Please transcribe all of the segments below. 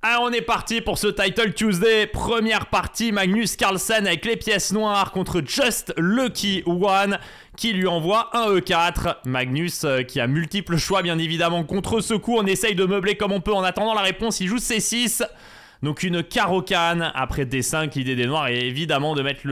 Ah, on est parti pour ce Title Tuesday. Première partie, Magnus Carlsen avec les pièces noires contre Just Lucky One qui lui envoie un E4. Magnus qui a multiples choix bien évidemment contre ce coup. On essaye de meubler comme on peut en attendant la réponse. Il joue C6. Donc une carocane après D5, l'idée des noirs est évidemment de mettre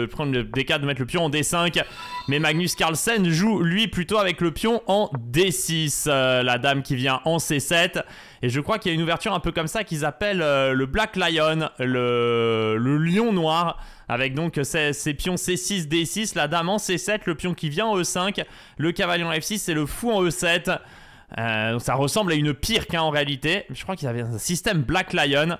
prendre le D4, de mettre le pion en D5. Mais Magnus Carlsen joue lui plutôt avec le pion en D6. La dame qui vient en C7. Et je crois qu'il y a une ouverture un peu comme ça qu'ils appellent le Black Lion, le lion noir. Avec donc ces pions C6, D6, la dame en C7, le pion qui vient en E5, le cavalier en F6 et le fou en E7. Donc ça ressemble à une pirque en réalité. Je crois qu'il avait un système Black Lion.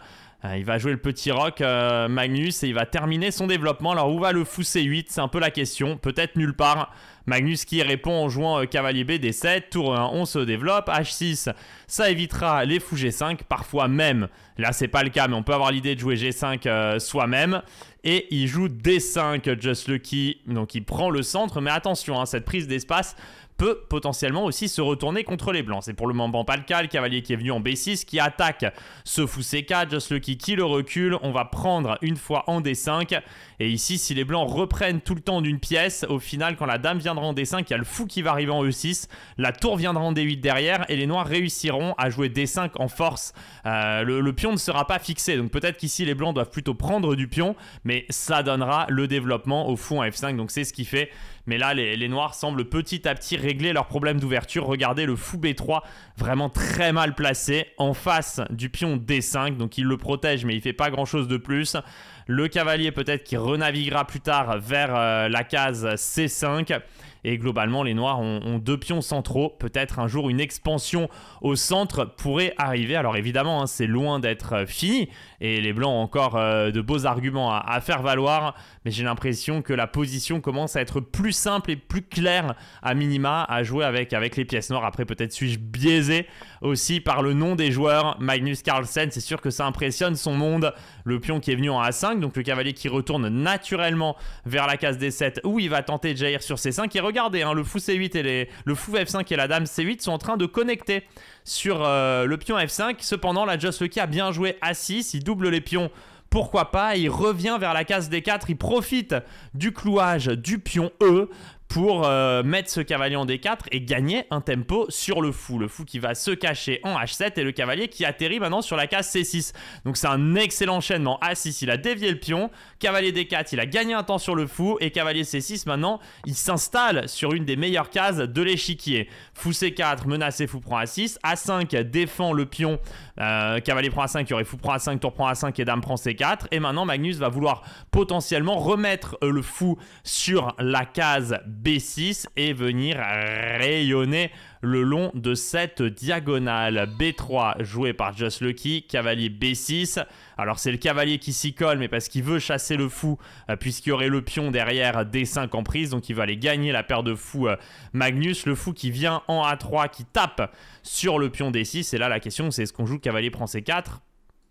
Il va jouer le petit roc Magnus et il va terminer son développement. Alors où va le fou C8? C'est un peu la question. Peut-être nulle part. Magnus qui répond en jouant cavalier B D7. Tour 1 on se développe. H6 ça évitera les fous G5. Parfois même, là c'est pas le cas mais on peut avoir l'idée de jouer G5 soi-même. Et il joue D5 Just Lucky. Donc il prend le centre. Mais attention cette prise d'espace peut potentiellement aussi se retourner contre les blancs. C'est pour le moment pas le cas. Le cavalier qui est venu en B6 qui attaque ce fou C4. Just Lucky qui le recule. On va prendre une fois en D5. Et ici, si les blancs reprennent tout le temps d'une pièce, au final, quand la dame viendra en D5, il y a le fou qui va arriver en E6. La tour viendra en D8 derrière. Et les noirs réussiront à jouer D5 en force. Le pion ne sera pas fixé. Donc peut-être qu'ici, les blancs doivent plutôt prendre du pion. Mais ça donnera le développement au fou en F5. Donc c'est ce qui fait. Mais là, les noirs semblent petit à petit régler leurs problèmes d'ouverture. Regardez le fou B3, vraiment très mal placé, en face du pion D5. Donc il le protège, mais il ne fait pas grand-chose de plus. Le cavalier peut-être qui renaviguera plus tard vers la case C5. Et globalement, les noirs ont deux pions centraux. Peut-être un jour, une expansion au centre pourrait arriver. Alors évidemment, c'est loin d'être fini. Et les blancs ont encore de beaux arguments à faire valoir. Mais j'ai l'impression que la position commence à être plus simple et plus claire à minima à jouer avec les pièces noires. Après, peut-être suis-je biaisé aussi par le nom des joueurs. Magnus Carlsen, c'est sûr que ça impressionne son monde. Le pion qui est venu en A5. Donc le cavalier qui retourne naturellement vers la case D7 où il va tenter de jaillir sur C5. Et regardez, le fou C8 et le fou F5 et la dame C8 sont en train de connecter sur le pion F5. Cependant, la Just Lucky a bien joué A6. Il double les pions. Pourquoi pas? Il revient vers la case D4. Il profite du clouage du pion E pour mettre ce cavalier en D4 et gagner un tempo sur le fou. Le fou qui va se cacher en H7 et le cavalier qui atterrit maintenant sur la case C6. Donc c'est un excellent enchaînement. A6, il a dévié le pion. Cavalier D4, il a gagné un temps sur le fou. Et cavalier C6, maintenant, il s'installe sur une des meilleures cases de l'échiquier. Fou C4, menacé, fou prend A6. A5 défend le pion. Cavalier prend A5, il y aurait fou prend A5, tour prend A5 et dame prend C4. Et maintenant, Magnus va vouloir potentiellement remettre le fou sur la case B6 et venir rayonner le long de cette diagonale. B3 joué par Just Lucky, cavalier B6. Alors c'est le cavalier qui s'y colle, mais parce qu'il veut chasser le fou, puisqu'il y aurait le pion derrière D5 en prise, donc il va aller gagner la paire de fous Magnus. Le fou qui vient en A3, qui tape sur le pion D6. Et là la question c'est est-ce qu'on joue cavalier prend C4 ?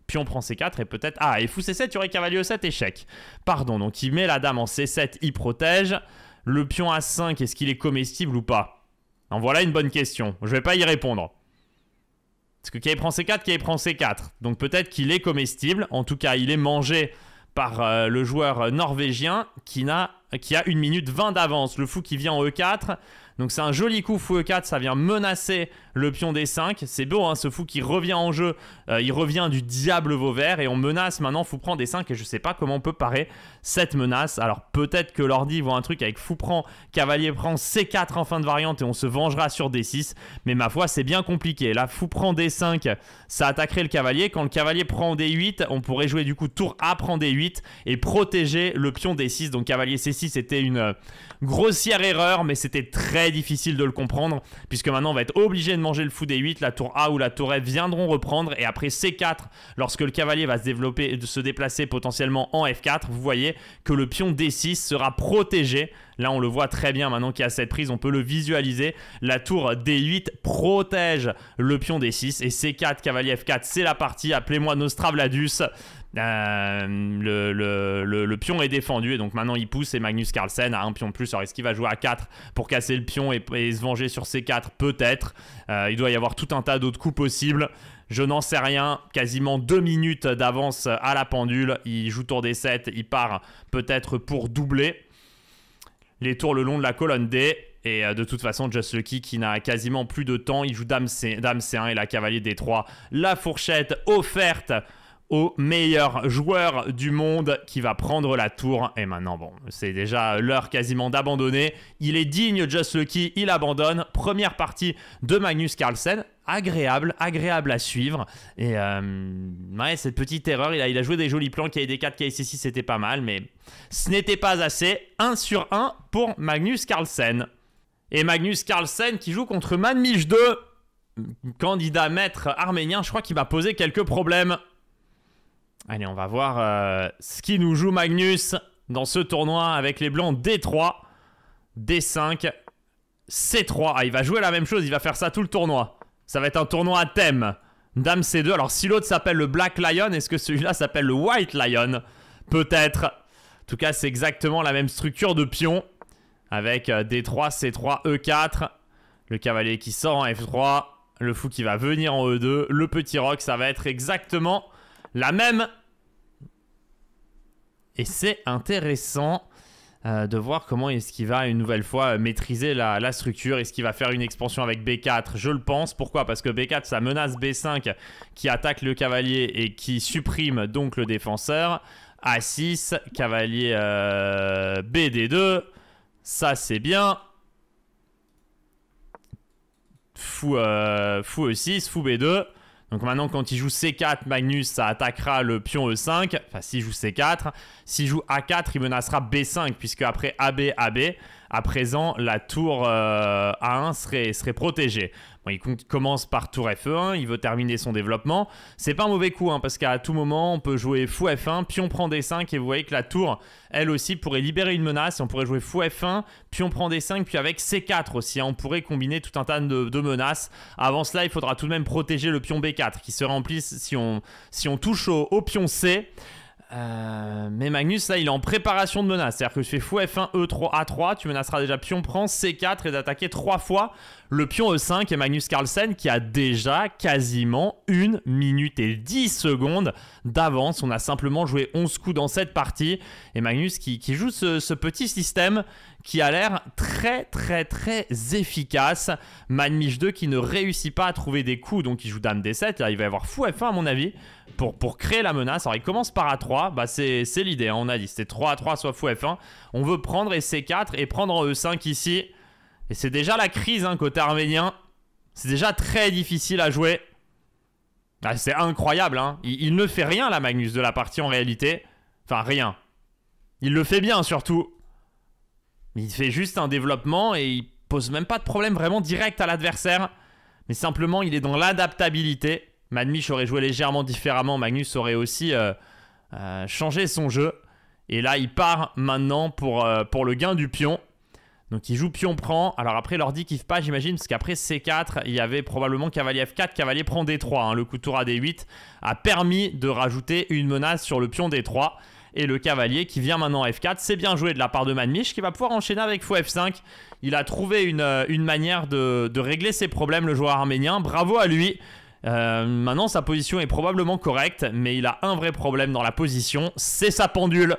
Pion prend C4 et peut-être... Ah, et fou C7, il y aurait cavalier E7, échec. Pardon, donc il met la dame en C7, il protège. Le pion A5, est-ce qu'il est comestible ou pas? En voilà une bonne question. Je vais pas y répondre. Parce que cavalier prend C4, cavalier prend C4. Donc peut-être qu'il est comestible. En tout cas, il est mangé par le joueur norvégien qui a 1 minute 20 d'avance. Le fou qui vient en E4. Donc c'est un joli coup fou E4, ça vient menacer le pion D5. C'est beau, ce fou qui revient en jeu. Il revient du diable Vauvert et on menace maintenant fou prend D5 et je sais pas comment on peut parer cette menace. Alors peut-être que l'ordi voit un truc avec fou prend, cavalier prend C4 en fin de variante et on se vengera sur D6. Mais ma foi, c'est bien compliqué. Là, fou prend D5, ça attaquerait le cavalier. Quand le cavalier prend D8, on pourrait jouer du coup tour A prend D8 et protéger le pion D6. Donc cavalier C6 c'était une grossière erreur, mais c'était très difficile de le comprendre puisque maintenant on va être obligé de manger le fou D8, la tour A ou la tour F viendront reprendre et après C4 lorsque le cavalier va se développer et se déplacer potentiellement en F4, vous voyez que le pion D6 sera protégé. Là on le voit très bien maintenant qu'il y a cette prise, on peut le visualiser. La tour D8 protège le pion D6 et C4 cavalier F4 c'est la partie, appelez-moi Nostravladus. Le pion est défendu et donc maintenant il pousse et Magnus Carlsen a un pion de plus. Alors est-ce qu'il va jouer à 4 pour casser le pion et se venger sur C4? Peut-être. Il doit y avoir tout un tas d'autres coups possibles. Je n'en sais rien, quasiment 2 minutes d'avance à la pendule. Il joue tour D7, il part peut-être pour doubler les tours le long de la colonne D. Et de toute façon, Just Lucky qui n'a quasiment plus de temps, il joue Dame C1 et la cavalier D3. La fourchette offerte au meilleur joueur du monde qui va prendre la tour. Et maintenant, bon, c'est déjà l'heure quasiment d'abandonner. Il est digne, Just Lucky, il abandonne. Première partie de Magnus Carlsen. Agréable à suivre. Et ouais, cette petite erreur, il a joué des jolis plans. KD4, KC6, c'était pas mal, mais ce n'était pas assez. 1 sur 1 pour Magnus Carlsen. Et Magnus Carlsen qui joue contre Manmich 2, candidat maître arménien. Je crois qu'il va poser quelques problèmes. Allez, on va voir ce qui nous joue Magnus dans ce tournoi avec les blancs D3, D5, C3. Ah, il va jouer la même chose, il va faire ça tout le tournoi. Ça va être un tournoi à thème. Dame C2. Alors, si l'autre s'appelle le Black Lion, est-ce que celui-là s'appelle le White Lion? Peut-être. En tout cas, c'est exactement la même structure de pion. Avec D3, C3, E4. Le cavalier qui sort en F3. Le fou qui va venir en E2. Le petit roc, ça va être exactement la même. Et c'est intéressant de voir comment est-ce qu'il va une nouvelle fois maîtriser la structure. Est-ce qu'il va faire une expansion avec B4? Je le pense. Pourquoi? Parce que B4, ça menace B5 qui attaque le cavalier et qui supprime donc le défenseur. A6, cavalier BD2. Ça, c'est bien. Fou E6, fou B2. Donc maintenant, quand il joue C4, Magnus, ça attaquera le pion E5. Enfin, s'il joue C4. S'il joue A4, il menacera B5, puisque après AB, AB, à présent, la tour A1 serait protégée. Bon, il commence par tour Fe1, il veut terminer son développement. C'est pas un mauvais coup, hein, parce qu'à tout moment, on peut jouer fou F1, pion prend D5, et vous voyez que la tour, elle aussi, pourrait libérer une menace. On pourrait jouer fou F1, pion prend D5, puis avec C4 aussi, hein, on pourrait combiner tout un tas de menaces. Avant cela, il faudra tout de même protéger le pion B4, qui se remplit si on touche au pion C. Mais Magnus, là, il est en préparation de menace. C'est-à-dire que je fais fou F1, E3, A3. Tu menaceras déjà pion prend C4 et d'attaquer 3 fois le pion E5. Et Magnus Carlsen qui a déjà quasiment 1 minute et 10 secondes d'avance. On a simplement joué 11 coups dans cette partie. Et Magnus qui joue ce petit système qui a l'air très efficace. Manmich 2 qui ne réussit pas à trouver des coups, donc il joue Dame D7. Là, il va y avoir fou F1 à mon avis pour créer la menace. Alors il commence par A3, bah, c'est l'idée, hein, on a dit c'était 3 A3 soit fou F1. On veut prendre et C4 et prendre en E5 ici. Et c'est déjà la crise, hein, côté arménien. C'est déjà très difficile à jouer. Ah, c'est incroyable, hein. Il ne fait rien là, Magnus, de la partie en réalité. Enfin rien. Il le fait bien surtout. Il fait juste un développement et il pose même pas de problème vraiment direct à l'adversaire. Mais simplement, il est dans l'adaptabilité. Manmich aurait joué légèrement différemment. Magnus aurait aussi changé son jeu. Et là, il part maintenant pour le gain du pion. Donc, il joue pion prend. Alors après, l'ordi kiffe pas, j'imagine, parce qu'après C4, il y avait probablement cavalier F4, cavalier prend D3. Hein. Le coup de tour à D8 a permis de rajouter une menace sur le pion D3. Et le cavalier qui vient maintenant F4, c'est bien joué de la part de Manmich qui va pouvoir enchaîner avec fou F5. Il a trouvé une manière de régler ses problèmes, le joueur arménien. Bravo à lui. Maintenant, sa position est probablement correcte, mais il a un vrai problème dans la position, c'est sa pendule.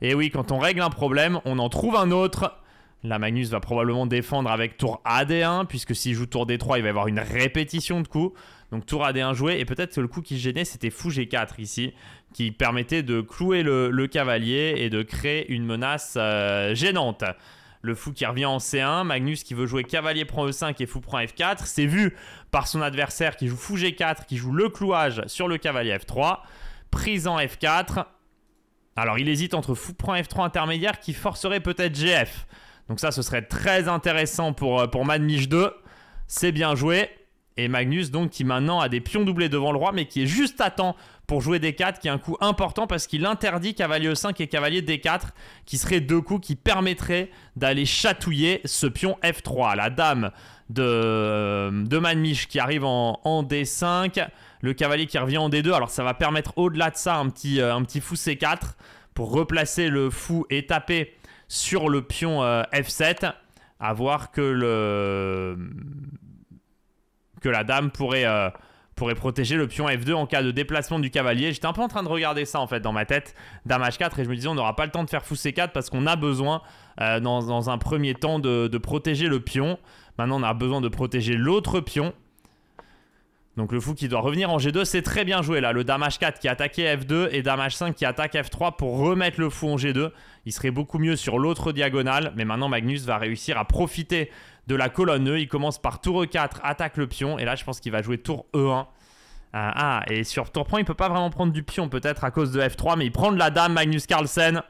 Et oui, quand on règle un problème, on en trouve un autre. Là, Magnus va probablement défendre avec tour AD1, puisque s'il joue tour D3, il va y avoir une répétition de coups. Donc tour AD1 joué, et peut-être que le coup qui gênait, c'était fou G4 ici, qui permettait de clouer le cavalier et de créer une menace gênante. Le fou qui revient en C1, Magnus qui veut jouer cavalier prend E5 et fou prend F4. C'est vu par son adversaire qui joue fou G4, qui joue le clouage sur le cavalier F3. Prise en F4. Alors il hésite entre fou prend F3 intermédiaire qui forcerait peut-être GF. Donc ça, ce serait très intéressant pour Manmich 2. C'est bien joué. Et Magnus, donc, qui maintenant a des pions doublés devant le roi, mais qui est juste à temps pour jouer D4, qui est un coup important parce qu'il interdit cavalier E5 et cavalier D4, qui seraient deux coups qui permettraient d'aller chatouiller ce pion F3. La dame de Manmich qui arrive en D5, le cavalier qui revient en D2. Alors ça va permettre au-delà de ça un petit fou C4 pour replacer le fou et taper sur le pion F7. À voir que la dame pourrait pourrait protéger le pion F2 en cas de déplacement du cavalier. J'étais un peu en train de regarder ça en fait dans ma tête, Dame H4, et je me disais on n'aura pas le temps de faire fou C4 parce qu'on a besoin dans un premier temps de protéger le pion. Maintenant on a besoin de protéger l'autre pion. Donc le fou qui doit revenir en G2, c'est très bien joué là. Le Dame H4 qui attaquait F2 et Dame H5 qui attaque F3 pour remettre le fou en G2. Il serait beaucoup mieux sur l'autre diagonale, mais maintenant Magnus va réussir à profiter de la colonne E. Il commence par tour E4, attaque le pion, et là je pense qu'il va jouer tour E1. Et sur tour prend, il peut pas vraiment prendre du pion peut-être à cause de F3, mais il prend de la dame Magnus Carlsen.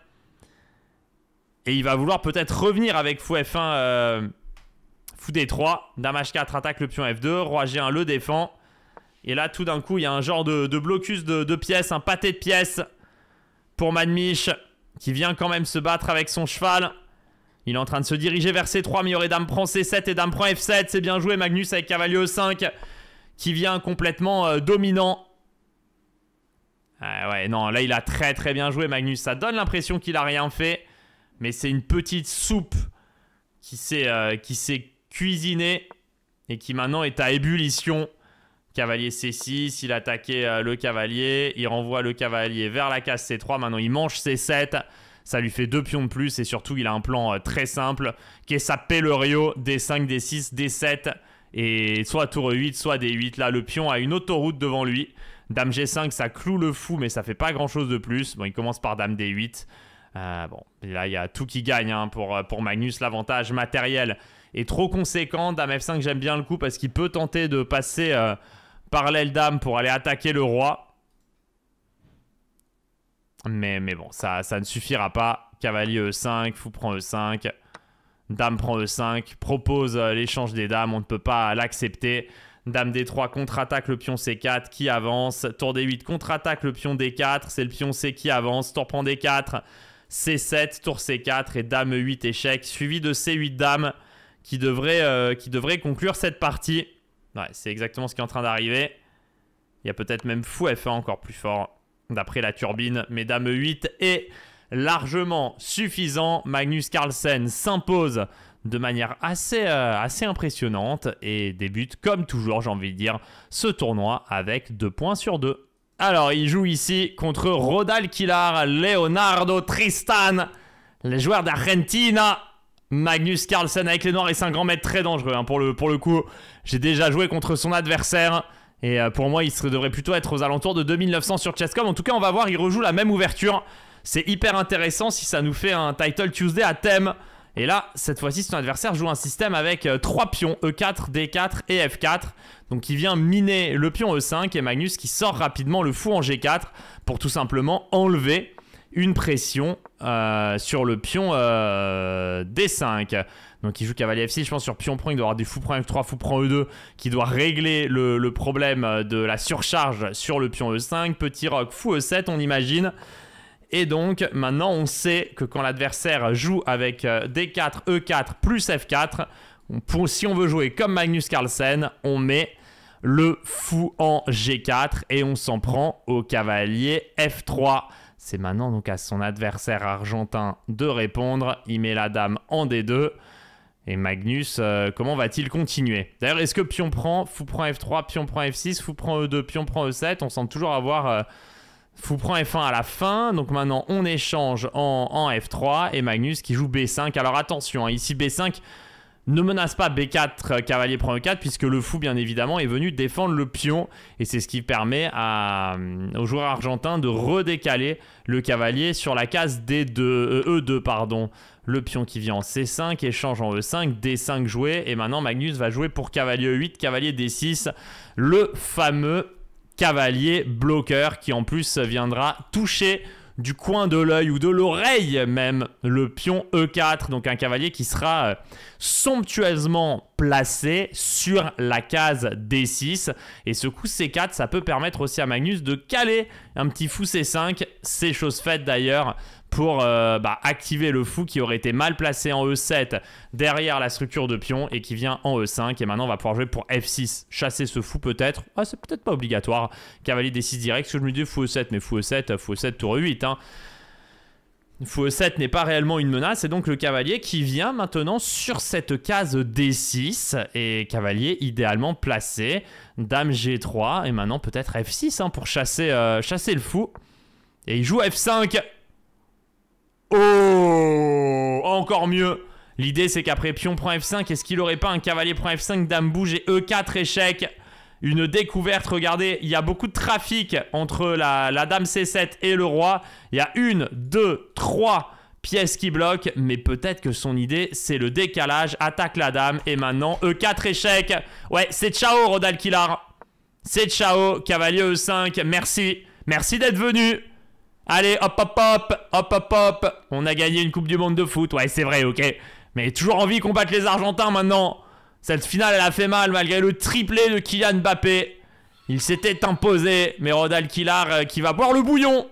Et il va vouloir peut-être revenir avec fou F1, fou D3, Dame H4 attaque le pion F2, Roi G1 le défend. Et là, tout d'un coup, il y a un genre de blocus de pièces, un pâté de pièces pour Madmich, qui vient quand même se battre avec son cheval. Il est en train de se diriger vers C3, mais il y aurait Dame prend C7 et Dame prend F7. C'est bien joué, Magnus avec cavalier E5, qui vient complètement dominant. Ouais, non, là, il a très très bien joué, Magnus. Ça donne l'impression qu'il a rien fait, mais c'est une petite soupe qui s'est cuisinée et qui maintenant est à ébullition. Cavalier C6, il attaquait le cavalier, il renvoie le cavalier vers la case C3, maintenant il mange C7, ça lui fait 2 pions de plus et surtout il a un plan très simple qui est sa Pellerio, D5, D6, D7 et soit tour E8, soit D8. Là le pion a une autoroute devant lui, Dame G5 ça cloue le fou mais ça fait pas grand chose de plus. Bon, il commence par Dame D8, bon là il y a tout qui gagne hein, pour Magnus. L'avantage matériel est trop conséquent. Dame F5 j'aime bien le coup parce qu'il peut tenter de passer par l'aile dame pour aller attaquer le roi. Mais bon, ça ne suffira pas. Cavalier E5, fou prend E5. Dame prend E5. Propose l'échange des dames, on ne peut pas l'accepter. Dame D3 contre-attaque le pion C4 qui avance. Tour D8 contre-attaque le pion D4. C'est le pion C qui avance. Tour prend D4. C7, tour C4 et Dame E8 échec. Suivi de C8 dame qui devrait conclure cette partie. Ouais, c'est exactement ce qui est en train d'arriver. Il y a peut-être même fou F1 encore plus fort d'après la turbine. Mais Dame E8 est largement suffisant. Magnus Carlsen s'impose de manière assez impressionnante et débute comme toujours, j'ai envie de dire, ce tournoi avec 2 points sur 2. Alors, il joue ici contre Rodal Killar, Leonardo Tristan, les joueurs d'Argentina. Magnus Carlsen avec les noirs et c'est un grand maître très dangereux hein, pour le coup. J'ai déjà joué contre son adversaire et pour moi il devrait plutôt être aux alentours de 2900 sur Chess.com. En tout cas on va voir, il rejoue la même ouverture. C'est hyper intéressant si ça nous fait un Title Tuesday à thème. Et là cette fois-ci son adversaire joue un système avec 3 pions E4, D4 et F4. Donc il vient miner le pion E5 et Magnus qui sort rapidement le fou en G4 pour tout simplement enlever une pression sur le pion D5. Donc il joue cavalier F6, je pense sur pion prend, il doit avoir des fou prend F3, fou prend E2 qui doit régler le problème de la surcharge sur le pion E5. Petit roc, fou E7 on imagine. Et donc maintenant on sait que quand l'adversaire joue avec D4, E4 plus F4, si on veut jouer comme Magnus Carlsen, on met le fou en G4 et on s'en prend au cavalier F3. C'est maintenant donc à son adversaire argentin de répondre. Il met la dame en D2. Et Magnus, comment va-t-il continuer? D'ailleurs, est-ce que pion prend, fou prend F3, pion prend F6, fou prend E2, pion prend E7? On semble toujours avoir fou prend F1 à la fin. Donc maintenant, on échange en F3. Et Magnus qui joue B5. Alors attention, hein, ici B5 ne menace pas B4, cavalier prend E4, puisque le fou, bien évidemment, est venu défendre le pion. Et c'est ce qui permet aux joueurs argentins de redécaler le cavalier sur la case E2, pardon. Le pion qui vient en C5, échange en E5, D5 joué. Et maintenant, Magnus va jouer pour cavalier E8, cavalier D6. Le fameux cavalier bloqueur qui, en plus, viendra toucher du coin de l'œil ou de l'oreille même le pion E4, donc un cavalier qui sera somptueusement placé sur la case D6 et ce coup C4 ça peut permettre aussi à Magnus de caler un petit fou C5, c'est chose faite d'ailleurs pour activer le fou qui aurait été mal placé en E7 derrière la structure de pion et qui vient en E5 et maintenant on va pouvoir jouer pour F6, chasser ce fou peut-être, c'est peut-être pas obligatoire, cavalier D6 direct, parce que je me dis fou E7 mais fou E7 tour E8 hein. Fou E7 n'est pas réellement une menace, et donc le cavalier qui vient maintenant sur cette case D6, et cavalier idéalement placé, dame G3, et maintenant peut-être F6 hein, pour chasser le fou. Et il joue F5. Oh, encore mieux. L'idée c'est qu'après pion prend F5, est-ce qu'il aurait pas un cavalier prend F5, dame bouge et E4 échec? Une découverte, regardez, il y a beaucoup de trafic entre la dame C7 et le roi. Il y a 1, 2, 3 pièces qui bloquent, mais peut-être que son idée, c'est le décalage. Attaque la dame, et maintenant, E4 échec. Ouais, c'est ciao, Rodal Kilar. C'est ciao, cavalier E5, merci. Merci d'être venu. Allez, hop, hop, hop, hop, hop, hop. On a gagné une Coupe du Monde de foot, ouais, c'est vrai, ok. Mais toujours envie qu'on batte les Argentins maintenant. Cette finale, elle a fait mal malgré le triplé de Kylian Mbappé. Il s'était imposé, mais Rodal Kilar qui va boire le bouillon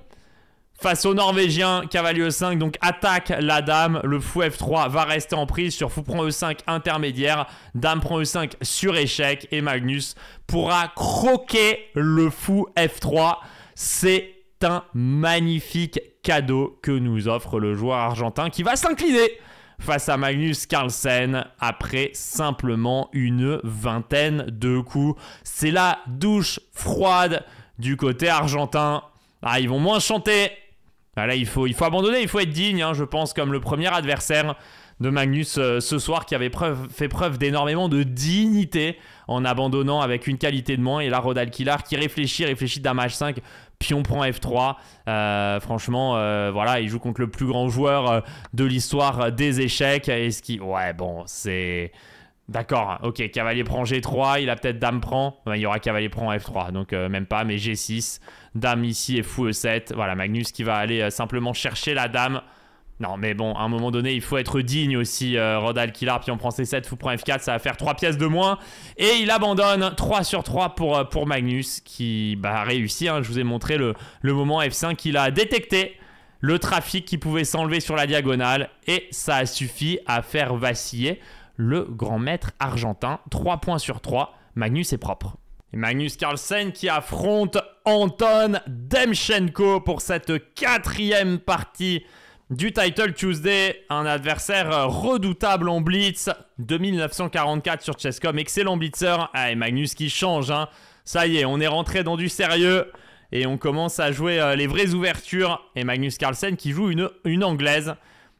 face au Norvégien. Cavalier E5, donc attaque la dame. Le fou F3 va rester en prise sur fou prend E5 intermédiaire. Dame prend E5 sur échec. Et Magnus pourra croquer le fou F3. C'est un magnifique cadeau que nous offre le joueur argentin qui va s'incliner face à Magnus Carlsen après simplement une vingtaine de coups. C'est la douche froide du côté argentin. Ah, ils vont moins chanter. Ah, là, il faut abandonner, il faut être digne, hein, je pense, comme le premier adversaire de Magnus ce soir qui avait fait preuve d'énormément de dignité en abandonnant avec une qualité de moins. Et là, Rodal Kilar qui réfléchit dame H5, pion prend F3. Franchement, voilà, il joue contre le plus grand joueur de l'histoire des échecs. Et ce qui... Ouais, bon, c'est... D'accord, ok, cavalier prend G3, il a peut-être dame prend. Il y aura cavalier prend F3, donc même pas, mais G6. Dame ici et fou E7. Voilà, Magnus qui va aller simplement chercher la dame. Non, mais bon, à un moment donné, il faut être digne aussi. Rodal Kilar, puis on prend C7, fou prend F4, ça va faire 3 pièces de moins. Et il abandonne 3 sur 3 pour Magnus, qui a réussi. Hein, je vous ai montré le moment F5, il a détecté le trafic qui pouvait s'enlever sur la diagonale. Et ça a suffi à faire vaciller le grand maître argentin. 3 points sur 3, Magnus est propre. Et Magnus Carlsen qui affronte Anton Demchenko pour cette 4e partie du Title Tuesday, un adversaire redoutable en blitz de 1944 sur Chess.com, excellent blitzer. Ah, et Magnus qui change, hein. Ça y est, on est rentré dans du sérieux et on commence à jouer les vraies ouvertures. Et Magnus Carlsen qui joue une anglaise,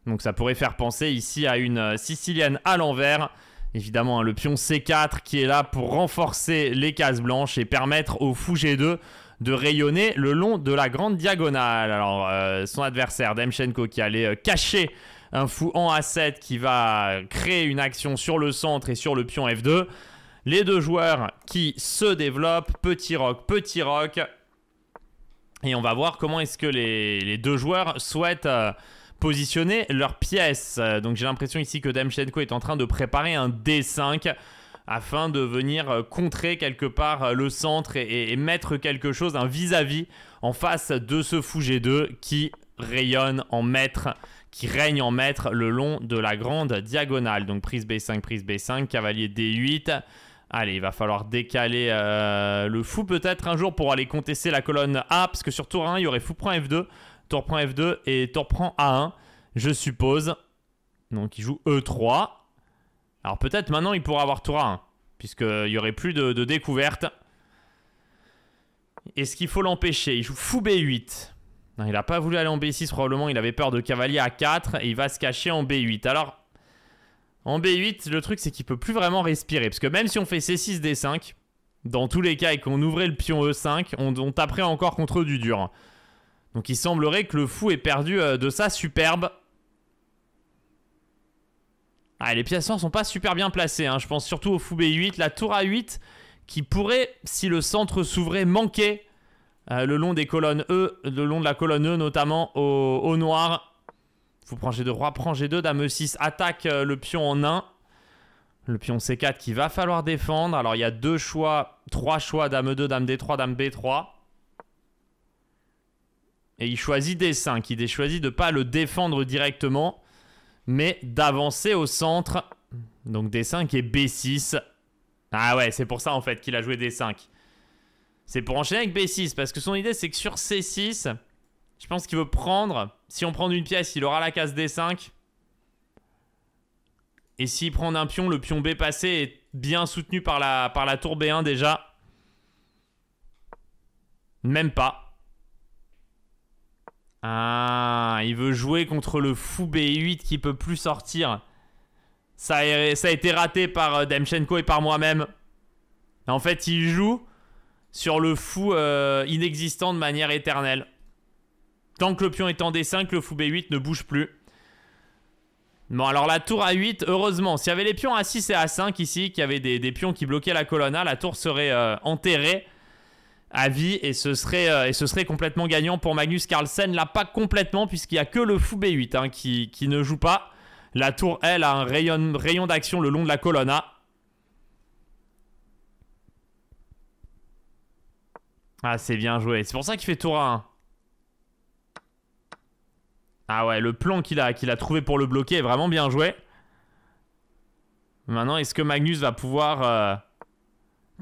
donc ça pourrait faire penser ici à une sicilienne à l'envers. Évidemment, hein, le pion C4 qui est là pour renforcer les cases blanches et permettre au fou G2 de rayonner le long de la grande diagonale. Alors, son adversaire, Demchenko, qui allait cacher un fou en A7 qui va créer une action sur le centre et sur le pion F2. Les deux joueurs qui se développent, petit roc. Et on va voir comment est-ce que les deux joueurs souhaitent positionner leurs pièces. Donc j'ai l'impression ici que Demchenko est en train de préparer un D5 afin de venir contrer quelque part le centre et mettre quelque chose, un vis-à-vis en face de ce fou G2 qui rayonne en maître, qui règne en maître le long de la grande diagonale. Donc prise B5, cavalier D8. Allez, il va falloir décaler le fou peut-être un jour pour aller contester la colonne A, parce que sur tour 1, il y aurait fou prend F2, tour prend F2 et tour prend A1, je suppose. Donc il joue E3. Alors peut-être maintenant il pourra avoir tour A1, puisqu'il n'y aurait plus de découverte. Est-ce qu'il faut l'empêcher? Il joue fou B8. Non, il n'a pas voulu aller en B6, probablement il avait peur de cavalier A4, et il va se cacher en B8. Alors, en B8, le truc c'est qu'il ne peut plus vraiment respirer, parce que même si on fait C6, D5, dans tous les cas, et qu'on ouvrait le pion E5, on taperait encore contre du dur. Donc il semblerait que le fou ait perdu de sa superbe. Ah, les pièces sont pas super bien placées, hein. Je pense surtout au fou B8, la tour A8 qui pourrait, si le centre s'ouvrait, manquer le long des colonnes E, le long de la colonne E notamment au noir. Fou prend G2, roi prend G2, dame E6 attaque le pion en 1. Le pion C4 qu'il va falloir défendre. Alors il y a 3 choix, dame E2, dame D3, dame B3. Et il choisit D5, il choisit de ne pas le défendre directement, mais d'avancer au centre. Donc D5 et B6. Ah ouais, c'est pour ça en fait qu'il a joué D5. C'est pour enchaîner avec B6, parce que son idée c'est que sur C6, Je pense qu'il veut prendre. Si on prend une pièce, il aura la case D5. Et s'il prend un pion, le pion B passé est bien soutenu par la tour B1 déjà. Même pas. Ah, il veut jouer contre le fou B8 qui peut plus sortir. Ça a été raté par Demchenko et par moi-même. En fait, il joue sur le fou inexistant de manière éternelle. Tant que le pion est en D5, le fou B8 ne bouge plus. Bon, alors la tour A8, heureusement, s'il y avait les pions A6 et A5 ici, qu'il y avait des pions qui bloquaient la colonna, la tour serait enterrée à vie et ce serait complètement gagnant pour Magnus Carlsen. Là, pas complètement, puisqu'il n'y a que le fou B8 hein, qui ne joue pas. La tour, elle, a un rayon d'action le long de la colonna. Ah, c'est bien joué. C'est pour ça qu'il fait tour A1. Ah ouais, le plan qu'il a trouvé pour le bloquer est vraiment bien joué. Maintenant, est-ce que Magnus va pouvoir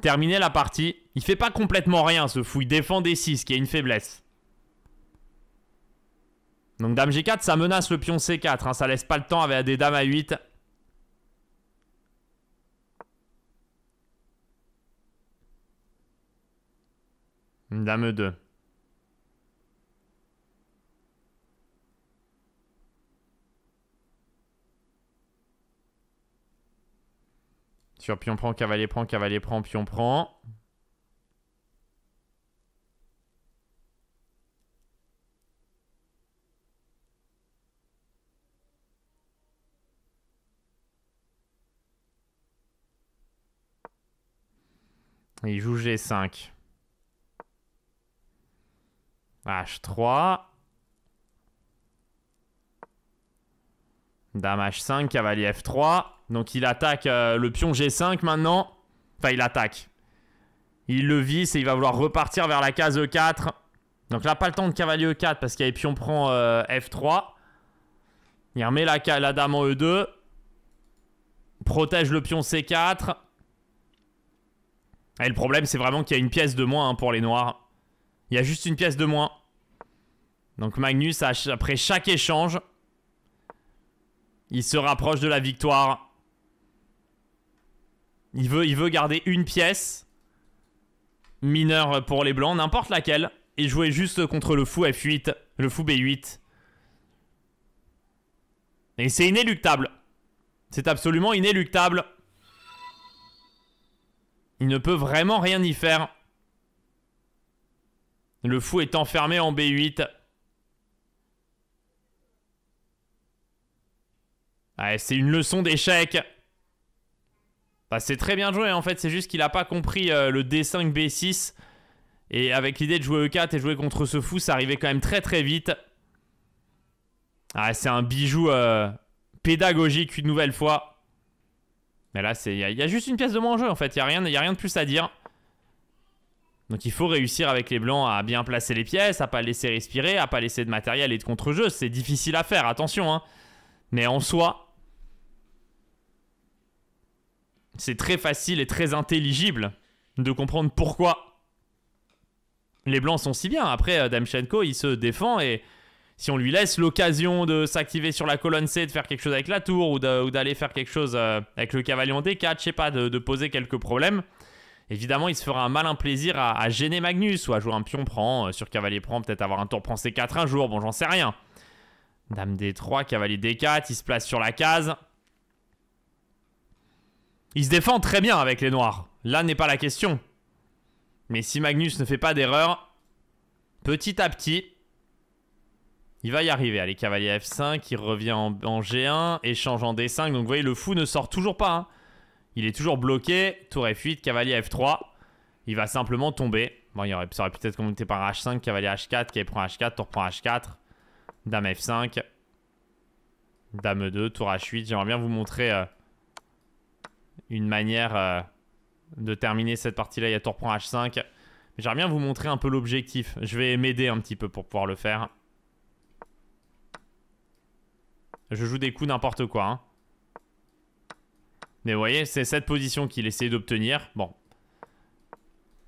terminer la partie? Il fait pas complètement rien, ce fou. Il défend D6, qui est une faiblesse. Donc dame G4, ça menace le pion C4. Hein, ça laisse pas le temps avec des dames A8. Dame E2. Sur pion prend, cavalier prend, pion prend. Il joue G5. H3. Dame H5, cavalier F3. Donc il attaque le pion G5 maintenant. Enfin, il attaque. Il le visse et il va vouloir repartir vers la case E4. Donc là, pas le temps de cavalier E4 parce qu'il y a pion prend F3. Il remet la dame en E2. Protège le pion C4. Et le problème, c'est vraiment qu'il y a une pièce de moins hein, pour les noirs. Il y a juste une pièce de moins. Donc Magnus, après chaque échange, il se rapproche de la victoire. Il veut garder une pièce mineure pour les blancs, n'importe laquelle, et jouer juste contre le fou F8, le fou B8. Et c'est inéluctable. C'est absolument inéluctable. Il ne peut vraiment rien y faire. Le fou est enfermé en B8. Ouais, c'est une leçon d'échec. Bah, c'est très bien joué en fait, c'est juste qu'il n'a pas compris le D5, B6. Et avec l'idée de jouer E4 et jouer contre ce fou, ça arrivait quand même très très vite. Ah, c'est un bijou pédagogique une nouvelle fois. Mais là, il y a juste une pièce de moins en jeu en fait, il n'y a rien de plus à dire. Donc il faut réussir avec les blancs à bien placer les pièces, à pas laisser respirer, à pas laisser de matériel et de contre-jeu. C'est difficile à faire, attention hein. Mais en soi, c'est très facile et très intelligible de comprendre pourquoi les blancs sont si bien. Après, Demchenko, il se défend et si on lui laisse l'occasion de s'activer sur la colonne C, de faire quelque chose avec la tour ou d'aller faire quelque chose avec le cavalier en D4, je sais pas, de poser quelques problèmes, évidemment, il se fera un malin plaisir à gêner Magnus ou à jouer un pion prend sur cavalier prend, peut-être avoir un tour prend C4 un jour, bon, j'en sais rien. Dame D3, cavalier D4, il se place sur la case. Il se défend très bien avec les noirs. Là n'est pas la question. Mais si Magnus ne fait pas d'erreur, petit à petit, il va y arriver. Allez, cavalier F5, il revient en G1, échange en D5. Donc vous voyez, le fou ne sort toujours pas. Hein. Il est toujours bloqué. Tour F8, cavalier F3. Il va simplement tomber. Bon, ça aurait peut-être commencé par H5, cavalier H4, cavalier prend H4, tour prend H4. Dame F5. Dame E2, tour H8. J'aimerais bien vous montrer une manière de terminer cette partie-là. Il y a tour prend H5. Mais j'aimerais bien vous montrer un peu l'objectif. Je vais m'aider un petit peu pour pouvoir le faire. Je joue des coups n'importe quoi. Hein. Mais vous voyez, c'est cette position qu'il essaie d'obtenir. Bon.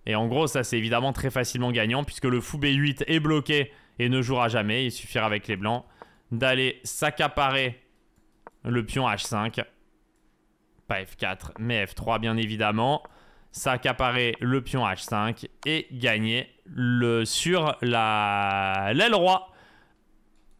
Et en gros, ça c'est évidemment très facilement gagnant puisque le fou B8 est bloqué et ne jouera jamais. Il suffira avec les blancs d'aller s'accaparer le pion H5. Pas F4, mais F3 bien évidemment. S'accaparer le pion H5 et gagner sur l'aile roi.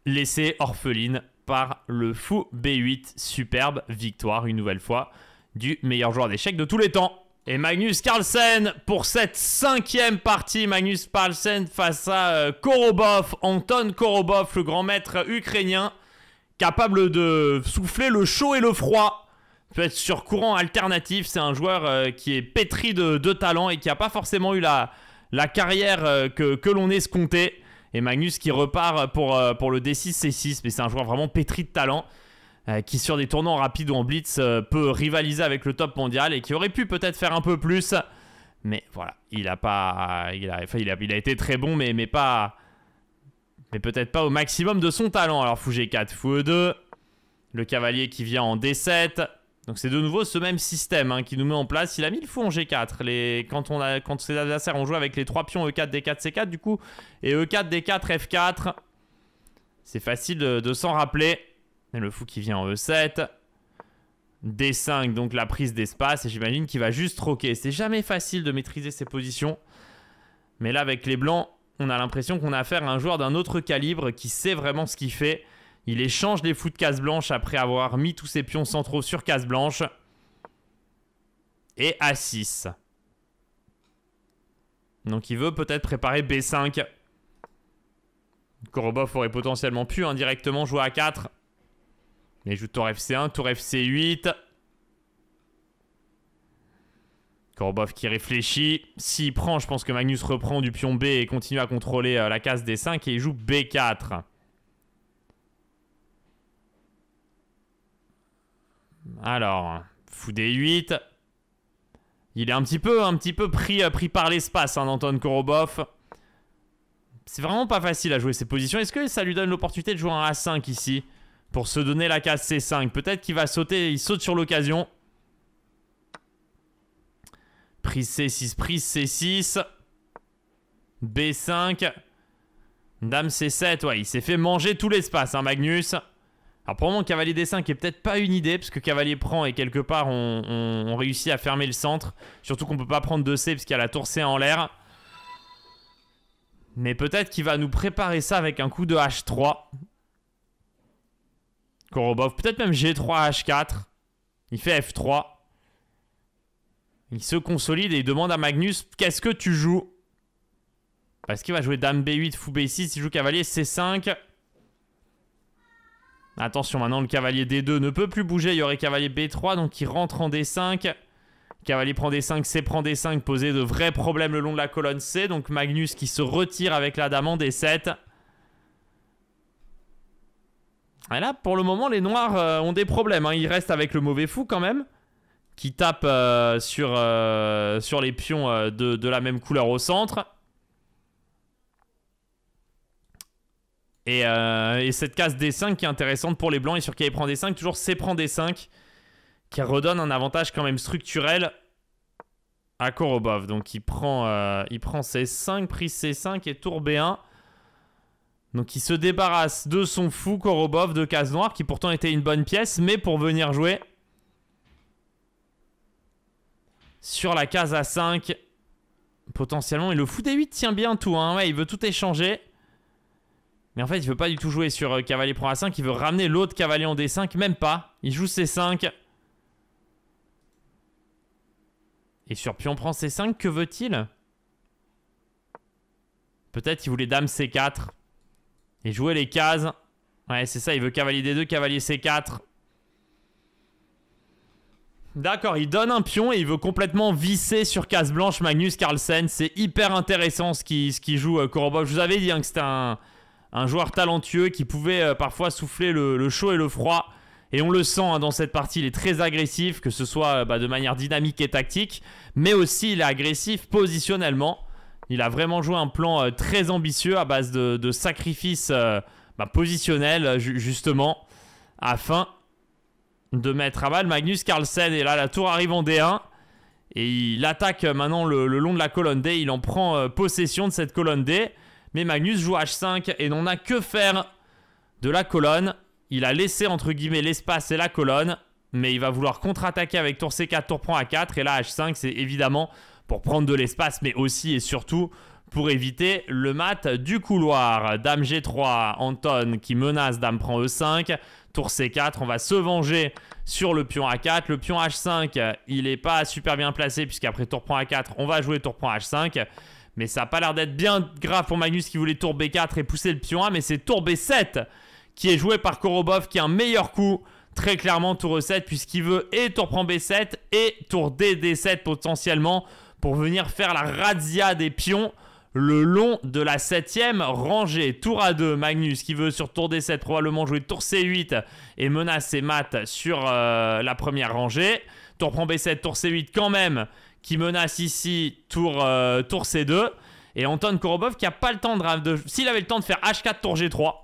Laissée orpheline par le fou B8. Superbe victoire une nouvelle fois du meilleur joueur d'échecs de tous les temps. Et Magnus Carlsen pour cette 5e partie. Magnus Carlsen face à Korobov, Anton Korobov, le grand maître ukrainien, capable de souffler le chaud et le froid. Peut être sur courant alternatif. C'est un joueur qui est pétri de talent et qui n'a pas forcément eu la carrière que l'on escomptait. Et Magnus qui repart pour le D6, C6. Mais c'est un joueur vraiment pétri de talent. Qui sur des tournois rapides ou en blitz peut rivaliser avec le top mondial et qui aurait pu peut-être faire un peu plus. Mais voilà, il a été très bon, mais peut-être pas au maximum de son talent. Alors fou G4, fou E2, le cavalier qui vient en D7. Donc c'est de nouveau ce même système qui nous met en place. Il a mis le fou en G4. Quand ses adversaires ont joué avec les 3 pions E4, D4, C4 du coup, et E4, D4, F4. C'est facile de s'en rappeler. Et le fou qui vient en E7. D5, donc la prise d'espace. Et j'imagine qu'il va juste troquer. C'est jamais facile de maîtriser ses positions. Mais là, avec les blancs, on a l'impression qu'on a affaire à un joueur d'un autre calibre qui sait vraiment ce qu'il fait. Il échange les fous de case blanche après avoir mis tous ses pions centraux sur case blanche. Et A6. Donc il veut peut-être préparer B5. Korobov aurait potentiellement pu indirectement jouer A4. Mais il joue tour FC1, tour FC8. Korobov qui réfléchit. S'il prend, je pense que Magnus reprend du pion B et continue à contrôler la case D5. Et il joue B4. Alors, fou D8. Il est un petit peu pris par l'espace, Anton Korobov. C'est vraiment pas facile à jouer ces positions. Est-ce que ça lui donne l'opportunité de jouer un A5 ici ? Pour se donner la case C5. Peut-être qu'il va sauter. Il saute sur l'occasion. Prise C6. Prise C6. B5. Dame C7. Ouais, il s'est fait manger tout l'espace, Magnus. Alors pour le moment, cavalier D5 est peut-être pas une idée. Parce que cavalier prend et quelque part, on réussit à fermer le centre. Surtout qu'on peut pas prendre 2C parce qu'il y a la tour C en l'air. Mais peut-être qu'il va nous préparer ça avec un coup de H3. Korobov, peut-être même G3, H4. Il fait F3. Il se consolide et il demande à Magnus, qu'est-ce que tu joues? Parce qu'il va jouer Dame B8, Fou B6, il joue cavalier C5. Attention, maintenant le cavalier D2 ne peut plus bouger, il y aurait cavalier B3, donc il rentre en D5. Cavalier prend D5, C prend D5, poser de vrais problèmes le long de la colonne C. Donc Magnus qui se retire avec la dame en D7. Et là, pour le moment, les noirs ont des problèmes. Ils restent avec le mauvais fou quand même. Qui tape sur les pions de la même couleur au centre. Et cette case D5 qui est intéressante pour les blancs. Et sur qui il prend D5, toujours C prend D5. Qui redonne un avantage quand même structurel à Korobov. Donc il prend C5, prise C5 et tour B1. Donc il se débarrasse de son fou Korobov de case noire qui pourtant était une bonne pièce, mais pour venir jouer sur la case A5 potentiellement. Et le fou D8 tient bien tout, ouais, il veut tout échanger. Mais en fait il veut pas du tout jouer sur cavalier prend A5, il veut ramener l'autre cavalier en D5, même pas. Il joue C5. Et sur pion prend C5, que veut-il? Peut-être il voulait dame C4. Et jouer les cases. Ouais, c'est ça, il veut cavalier D2, cavalier C4. D'accord, il donne un pion et il veut complètement visser sur case blanche Magnus Carlsen. C'est hyper intéressant ce qu'il joue Korobov. Je vous avais dit que c'était un joueur talentueux qui pouvait parfois souffler le chaud et le froid. Et on le sent dans cette partie, il est très agressif, que ce soit de manière dynamique et tactique. Mais aussi il est agressif positionnellement. Il a vraiment joué un plan très ambitieux à base de sacrifices positionnels, justement, afin de mettre à mal Magnus Carlsen. Et là, la tour arrive en D1. Et il attaque maintenant le long de la colonne D. Il en prend possession de cette colonne D. Mais Magnus joue H5 et n'en a que faire de la colonne. Il a laissé entre guillemets l'espace et la colonne. Mais il va vouloir contre-attaquer avec tour C4, tour prend A4. Et là H5 c'est évidemment pour prendre de l'espace, mais aussi et surtout pour éviter le mat du couloir. Dame G3, Anton qui menace, dame prend E5. Tour C4, on va se venger sur le pion A4. Le pion H5, il n'est pas super bien placé puisqu'après tour prend A4, on va jouer tour prend H5. Mais ça n'a pas l'air d'être bien grave pour Magnus qui voulait tour B4 et pousser le pion A. Mais c'est tour B7 qui est joué par Korobov qui a un meilleur coup. Très clairement tour E7 puisqu'il veut et tour prend B7 et tour D, D7 potentiellement pour venir faire la razzia des pions le long de la 7ème rangée. Tour A2, Magnus qui veut sur tour D7 probablement jouer tour C8 et menace ses mates sur la première rangée. Tour prend B7, tour C8 quand même qui menace ici tour C2. Et Anton Korobov qui n'a pas le temps de... S'il avait le temps de faire H4, tour G3,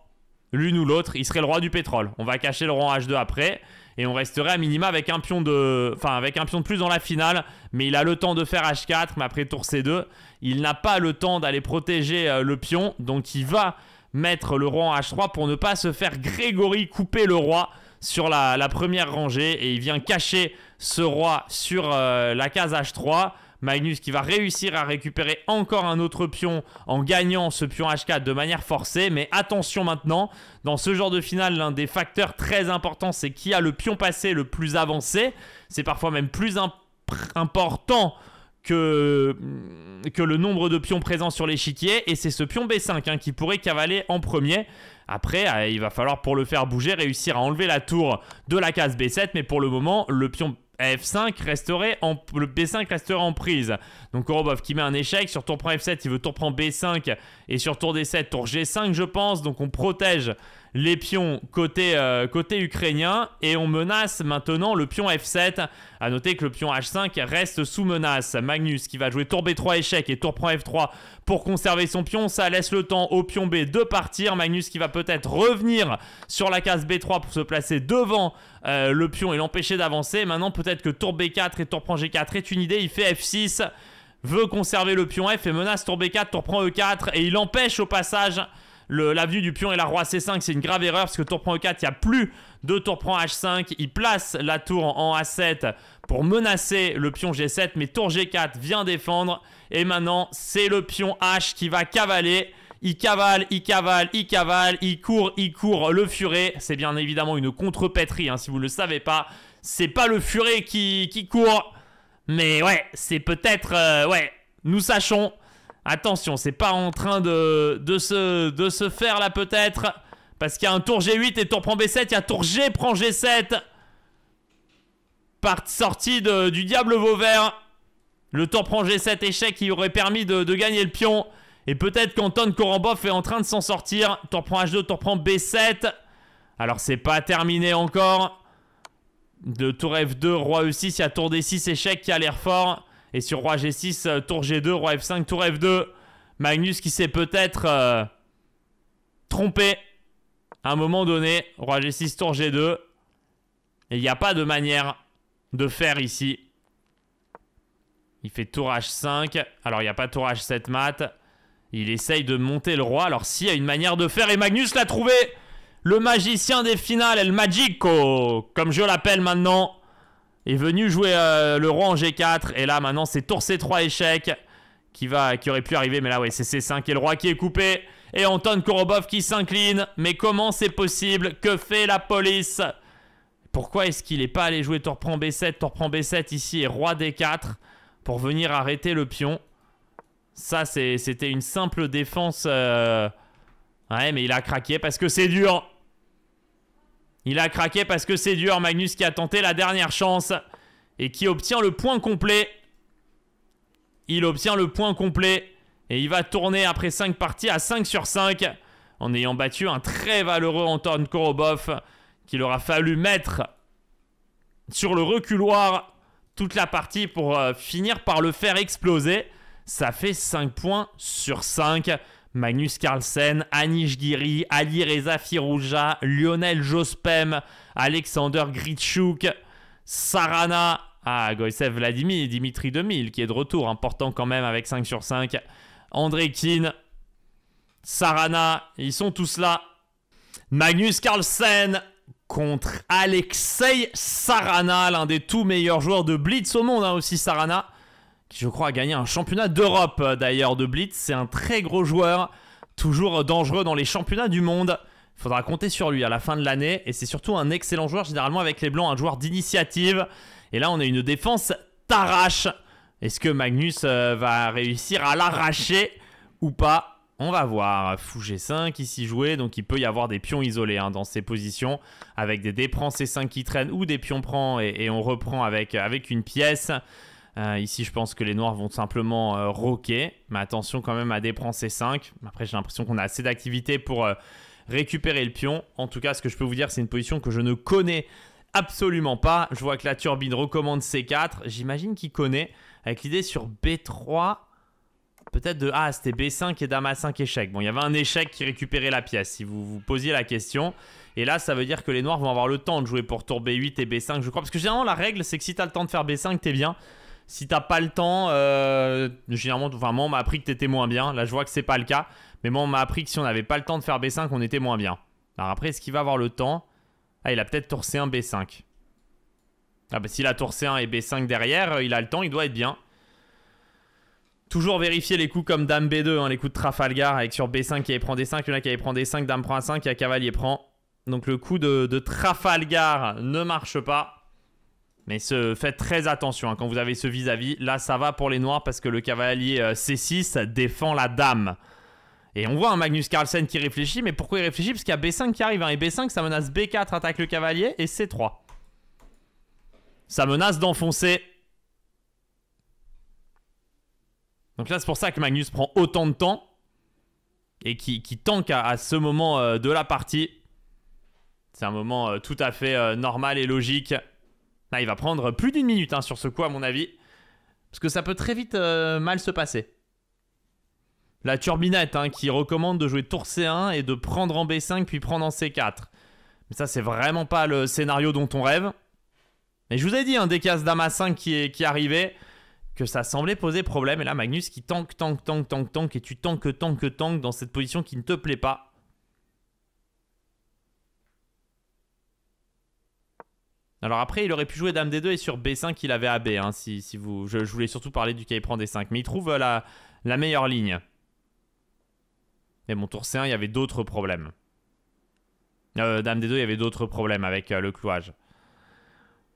l'une ou l'autre, il serait le roi du pétrole. On va cacher le roi en H2 après. Et on resterait à minima avec un pion de... Enfin, avec un pion de plus dans la finale. Mais il a le temps de faire H4. Mais après tour C2, il n'a pas le temps d'aller protéger le pion. Donc il va mettre le roi en H3 pour ne pas se faire Grégory couper le roi sur la première rangée. Et il vient cacher ce roi sur la case H3. Magnus qui va réussir à récupérer encore un autre pion en gagnant ce pion H4 de manière forcée. Mais attention maintenant, dans ce genre de finale, l'un des facteurs très importants, c'est qui a le pion passé le plus avancé. C'est parfois même plus important que le nombre de pions présents sur l'échiquier. Et c'est ce pion B5 qui pourrait cavaler en premier. Après, il va falloir pour le faire bouger, réussir à enlever la tour de la case B7. Mais pour le moment, le pion F5 le B5 resterait en prise. Donc Korobov qui met un échec. Sur tour prend F7, il veut tour prend B5. Et sur tour D7, tour G5 je pense. Donc on protège les pions côté ukrainien. Et on menace maintenant le pion F7. A noter que le pion H5 reste sous menace. Magnus qui va jouer tour B3 échec et tour prend F3 pour conserver son pion. Ça laisse le temps au pion B de partir. Magnus qui va peut-être revenir sur la case B3 pour se placer devant le pion et l'empêcher d'avancer. Maintenant peut-être que tour B4 et tour prend G4 est une idée. Il fait F6, veut conserver le pion F et menace tour B4, tour prend E4 et il empêche au passage l'avenue du pion et la roi C5. C'est une grave erreur parce que tour prend E4, il n'y a plus de tour prend H5. Il place la tour en A7 pour menacer le pion G7, mais tour G4 vient défendre. Et maintenant, c'est le pion H qui va cavaler. Il cavale, il cavale, il cavale, il court le furet. C'est bien évidemment une contrepèterie, si vous ne le savez pas. C'est pas le furet qui court, mais ouais, c'est peut-être... ouais, nous sachons. Attention, c'est pas en train de se faire là peut-être. Parce qu'il y a un tour G8 et tour prend B7. Il y a tour G prend G7. Sortie du diable Vauvert. Le tour prend G7 échec qui aurait permis de gagner le pion. Et peut-être qu'Anton Korobov est en train de s'en sortir. Tour prend H2, tour prend B7. Alors c'est pas terminé encore. De tour F2, roi E6, il y a tour D6 échec qui a l'air fort. Et sur roi G6, tour G2, roi F5, tour F2. Magnus qui s'est peut-être trompé à un moment donné. Roi G6, tour G2. Et il n'y a pas de manière de faire ici. Il fait tour H5. Alors il n'y a pas tour H7 mat. Il essaye de monter le roi. Alors s'il y a une manière de faire, et Magnus l'a trouvé. Le magicien des finales, El Magico, comme je l'appelle maintenant, est venu jouer le roi en G4. Et là maintenant c'est tour C3 échec qui aurait pu arriver. Mais là ouais, c'est C5 et le roi qui est coupé. Et Anton Korobov qui s'incline. Mais comment c'est possible? Que fait la police? Pourquoi est-ce qu'il n'est pas allé jouer tour prend B7, tour prend B7 ici et roi D4 pour venir arrêter le pion? Ça c'était une simple défense. Ouais, mais il a craqué parce que c'est dur. Il a craqué parce que c'est dur. Magnus qui a tenté la dernière chance et qui obtient le point complet. Il obtient le point complet et il va tourner après 5 parties à 5 sur 5 en ayant battu un très valeureux Anton Korobov qu'il aura fallu mettre sur le reculoir toute la partie pour finir par le faire exploser. Ça fait 5 points sur 5. Magnus Carlsen, Anish Giri, Ali Reza Firouja, Lionel Jospem, Alexander Gritchouk, Sarana, Goïsev Vladimir, Dimitri 2000 qui est de retour, important quand même avec 5 sur 5, André Kin Sarana, ils sont tous là. Magnus Carlsen contre Alexei Sarana, l'un des tout meilleurs joueurs de Blitz au monde, hein, aussi Sarana, qui je crois a gagné un championnat d'Europe d'ailleurs de Blitz. C'est un très gros joueur, toujours dangereux dans les championnats du monde. Il faudra compter sur lui à la fin de l'année, et c'est surtout un excellent joueur, généralement avec les Blancs, un joueur d'initiative. Et là on a une défense t'arrache. Est-ce que Magnus va réussir à l'arracher ou pas? On va voir. Fou G5 ici joué, donc il peut y avoir des pions isolés hein, dans ces positions, avec des dés prend C5 qui traînent ou des pions prend et on reprend avec une pièce. Ici je pense que les noirs vont simplement roquer, mais attention quand même à dés prend C5. Après j'ai l'impression qu'on a assez d'activité pour récupérer le pion. En tout cas ce que je peux vous dire, c'est une position que je ne connais absolument pas. Je vois que la turbine recommande C4, j'imagine qu'il connaît, avec l'idée sur B3. Peut-être de... Ah, c'était B5 et Dame A5 échec. Bon, il y avait un échec qui récupérait la pièce, si vous vous posiez la question. Et là, ça veut dire que les noirs vont avoir le temps de jouer pour tour B8 et B5, je crois. Parce que généralement, la règle, c'est que si t'as le temps de faire B5, t'es bien. Si t'as pas le temps, généralement, enfin, moi, on m'a appris que t'étais moins bien. Là, je vois que c'est pas le cas. Mais moi, on m'a appris que si on n'avait pas le temps de faire B5, on était moins bien. Alors après, est-ce qu'il va avoir le temps? Ah, il a peut-être tour C1, B5. Ah, bah, s'il a tour C1 et B5 derrière, il a le temps, il doit être bien. Toujours vérifier les coups comme Dame B2, hein, les coups de Trafalgar avec sur B5 qui prend D5, il y en a qui prend D5, Dame prend A5 et Cavalier prend. Donc le coup de Trafalgar ne marche pas. Mais faites très attention hein, quand vous avez ce vis-à-vis. Là ça va pour les noirs parce que le cavalier C6 défend la dame. Et on voit un Magnus Carlsen qui réfléchit, mais pourquoi il réfléchit? Parce qu'il y a B5 qui arrive, hein, et B5 ça menace B4, attaque le cavalier, et C3. Ça menace d'enfoncer. Donc là, c'est pour ça que Magnus prend autant de temps et qui tank à ce moment de la partie. C'est un moment tout à fait normal et logique. Là, il va prendre plus d'une minute hein, sur ce coup, à mon avis. Parce que ça peut très vite mal se passer. La turbinette hein, qui recommande de jouer tour C1 et de prendre en B5 puis prendre en C4. Mais ça, c'est vraiment pas le scénario dont on rêve. Mais je vous ai dit, hein, dès qu'il y a ce Dame A5 qui arrivait, que ça semblait poser problème. Et là, Magnus qui tank, et tu tank dans cette position qui ne te plaît pas. Alors après, il aurait pu jouer Dame D2 et sur B5, il avait AB. Hein, je voulais surtout parler du cas il prend D5. Mais il trouve la meilleure ligne. Mais bon, tour C1, il y avait d'autres problèmes. Dame D2, il y avait d'autres problèmes avec le clouage.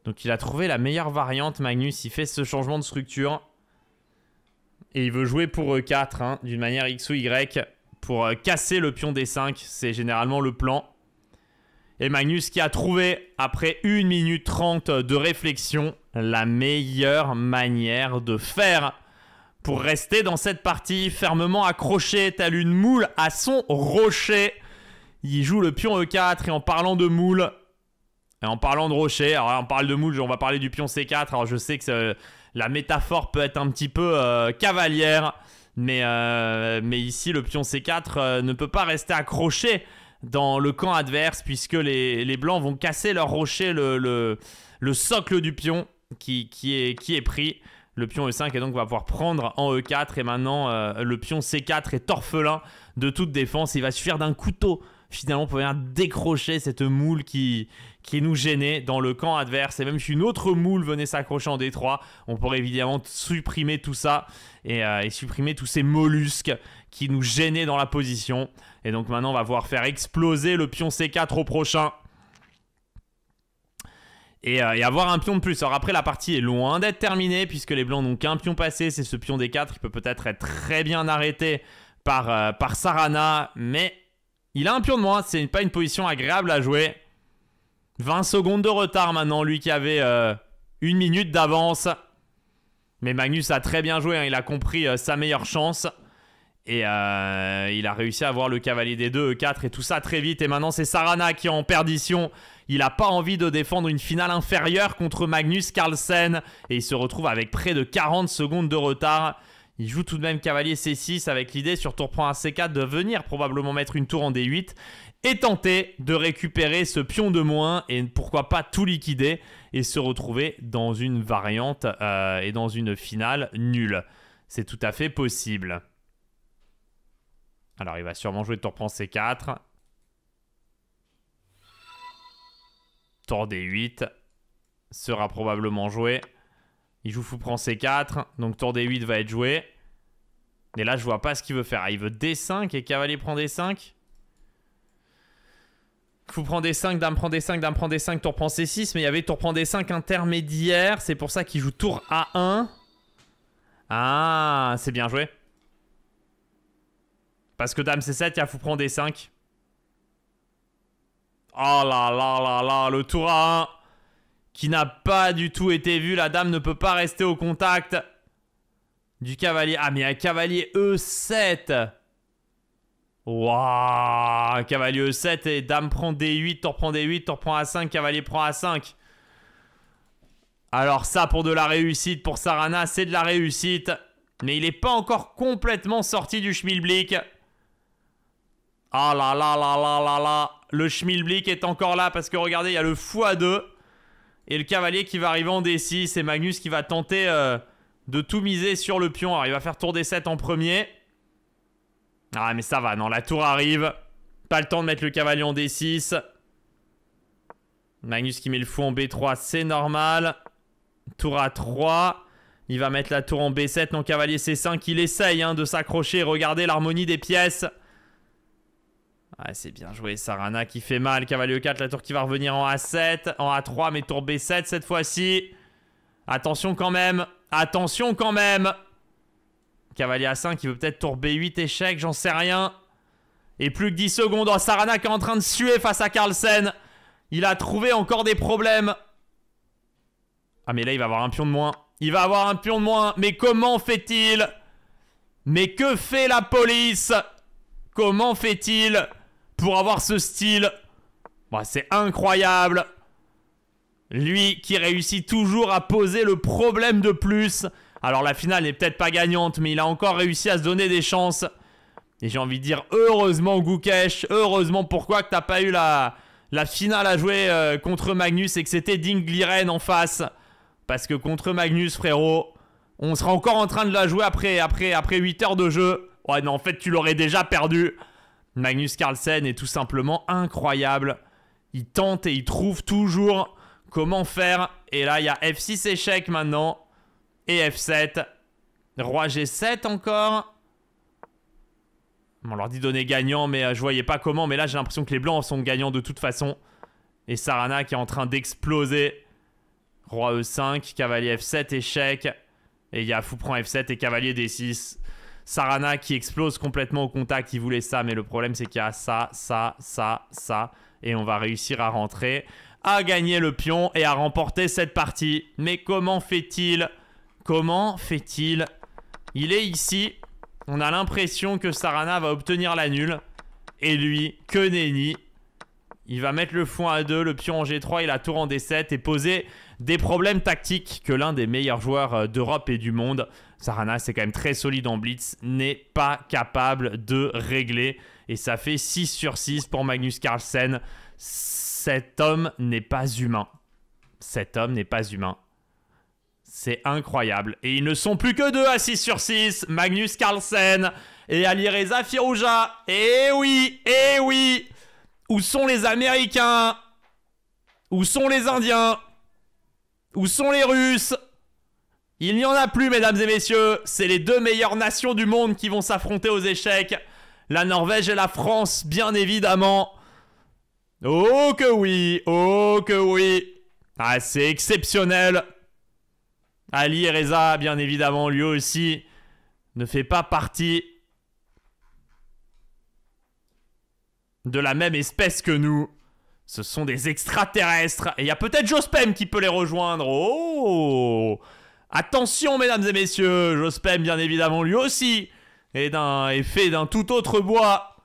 Donc il a trouvé la meilleure variante, Magnus. Il fait ce changement de structure. Et il veut jouer pour E4, hein, d'une manière X ou Y, pour casser le pion D5. C'est généralement le plan. Et Magnus qui a trouvé, après 1 minute 30 de réflexion, la meilleure manière de faire pour rester dans cette partie fermement accroché, tel une moule à son rocher. Il joue le pion E4 et en parlant de moule... Et en parlant de rocher, alors là, on parle de moule, on va parler du pion C4. Alors je sais que la métaphore peut être un petit peu cavalière, mais ici le pion C4 ne peut pas rester accroché dans le camp adverse puisque les blancs vont casser leur rocher, le socle du pion qui est pris. Le pion E5 et donc va pouvoir prendre en E4 et maintenant le pion C4 est orphelin de toute défense. Il va suffire d'un couteau finalement pour venir décrocher cette moule qui nous gênait dans le camp adverse. Et même si une autre moule venait s'accrocher en D3, on pourrait évidemment supprimer tout ça et supprimer tous ces mollusques qui nous gênaient dans la position. Et donc maintenant on va pouvoir faire exploser le pion C4 au prochain. Et avoir un pion de plus. Alors après la partie est loin d'être terminée puisque les blancs n'ont qu'un pion passé. C'est ce pion D4 qui peut peut-être être très bien arrêté par Sarana. Mais il a un pion de moins. C'est pas une position agréable à jouer. 20 secondes de retard maintenant. Lui qui avait 1 minute d'avance. Mais Magnus a très bien joué. Hein. Il a compris sa meilleure chance. Et il a réussi à avoir le cavalier D2, E4 et tout ça très vite. Et maintenant c'est Sarana qui est en perdition. Il n'a pas envie de défendre une finale inférieure contre Magnus Carlsen. Et il se retrouve avec près de 40 secondes de retard. Il joue tout de même cavalier C6 avec l'idée sur tour prend à C4 de venir probablement mettre une tour en D8. Et tenter de récupérer ce pion de moins. Et pourquoi pas tout liquider. Et se retrouver dans une variante et dans une finale nulle. C'est tout à fait possible. Alors, il va sûrement jouer tour prend C4. Tour D8 sera probablement joué. Il joue fou prend C4. Donc, tour D8 va être joué. Et là, je vois pas ce qu'il veut faire. Il veut D5 et cavalier prend D5. Fou prend D5, dame prend D5, dame prend D5, tour prend C6. Mais il y avait tour prend D5 intermédiaire. C'est pour ça qu'il joue tour A1. Ah, c'est bien joué. Parce que dame C7, il y a fou prend D5. Oh là là là là, le tour A1 qui n'a pas du tout été vu. La dame ne peut pas rester au contact du cavalier. Ah, mais il y a cavalier E7. Waouh, cavalier E7 et dame prend D8, tour prend D8, tour prend A5, cavalier prend A5. Alors ça, pour de la réussite, pour Sarana, c'est de la réussite. Mais il n'est pas encore complètement sorti du schmilblick. Ah là là là là là là. Le schmilblick est encore là parce que regardez, il y a le fou à 2. Et le cavalier qui va arriver en D6. Et Magnus qui va tenter de tout miser sur le pion. Alors il va faire tour D7 en premier. Ah mais ça va, non, la tour arrive. Pas le temps de mettre le cavalier en D6. Magnus qui met le fou en B3, c'est normal. Tour A3. Il va mettre la tour en B7, non, cavalier C5. Il essaye de s'accrocher. Regardez l'harmonie des pièces. Ah, c'est bien joué, Sarana qui fait mal. Cavalier E4, la tour qui va revenir en A7. En A3, mais tour B7 cette fois-ci. Attention quand même. Attention quand même. Cavalier A5, il veut peut-être tour B8, échec, j'en sais rien. Et plus que 10 secondes. Oh, Sarana qui est en train de suer face à Carlsen. Il a trouvé encore des problèmes. Ah, mais là, il va avoir un pion de moins. Il va avoir un pion de moins. Mais comment fait-il? Mais que fait la police? Comment fait-il pour avoir ce style? Bon, c'est incroyable. Lui qui réussit toujours à poser le problème de plus. Alors la finale n'est peut-être pas gagnante, mais il a encore réussi à se donner des chances. Et j'ai envie de dire heureusement Gukesh, heureusement pourquoi que t'as pas eu la finale à jouer contre Magnus et que c'était Dingliren en face. Parce que contre Magnus, frérot, on sera encore en train de la jouer après 8 heures de jeu. Ouais non, en fait tu l'aurais déjà perdu. Magnus Carlsen est tout simplement incroyable. Il tente et il trouve toujours comment faire. Et là il y a F6 échec maintenant. Et F7. Roi G7 encore. On leur dit donner gagnant, mais je voyais pas comment. Mais là, j'ai l'impression que les blancs sont gagnants de toute façon. Et Sarana qui est en train d'exploser. Roi E5, cavalier F7, échec. Et il y a fou prend F7 et cavalier D6. Sarana qui explose complètement au contact. Il voulait ça, mais le problème, c'est qu'il y a ça, ça, ça, ça. Et on va réussir à rentrer, à gagner le pion et à remporter cette partie. Mais comment fait-il ? Comment fait-il? Il est ici. On a l'impression que Sarana va obtenir la nulle. Et lui, que nenni. Il va mettre le fou à 2, le pion en G3 et la tour en D7 et poser des problèmes tactiques que l'un des meilleurs joueurs d'Europe et du monde, Sarana, c'est quand même très solide en blitz, n'est pas capable de régler. Et ça fait 6 sur 6 pour Magnus Carlsen. Cet homme n'est pas humain. Cet homme n'est pas humain. C'est incroyable. Et ils ne sont plus que 2 à 6 sur 6. Magnus Carlsen et Alireza Firouzja. Eh oui, eh oui. Où sont les Américains? Où sont les Indiens? Où sont les Russes? Il n'y en a plus, mesdames et messieurs. C'est les 2 meilleures nations du monde qui vont s'affronter aux échecs. La Norvège et la France, bien évidemment. Oh que oui, oh que oui. Ah, c'est exceptionnel. Alireza, bien évidemment, lui aussi, ne fait pas partie de la même espèce que nous. Ce sont des extraterrestres. Et il y a peut-être Jospem qui peut les rejoindre. Oh! Attention, mesdames et messieurs. Jospem, bien évidemment, lui aussi, est fait d'un tout autre bois.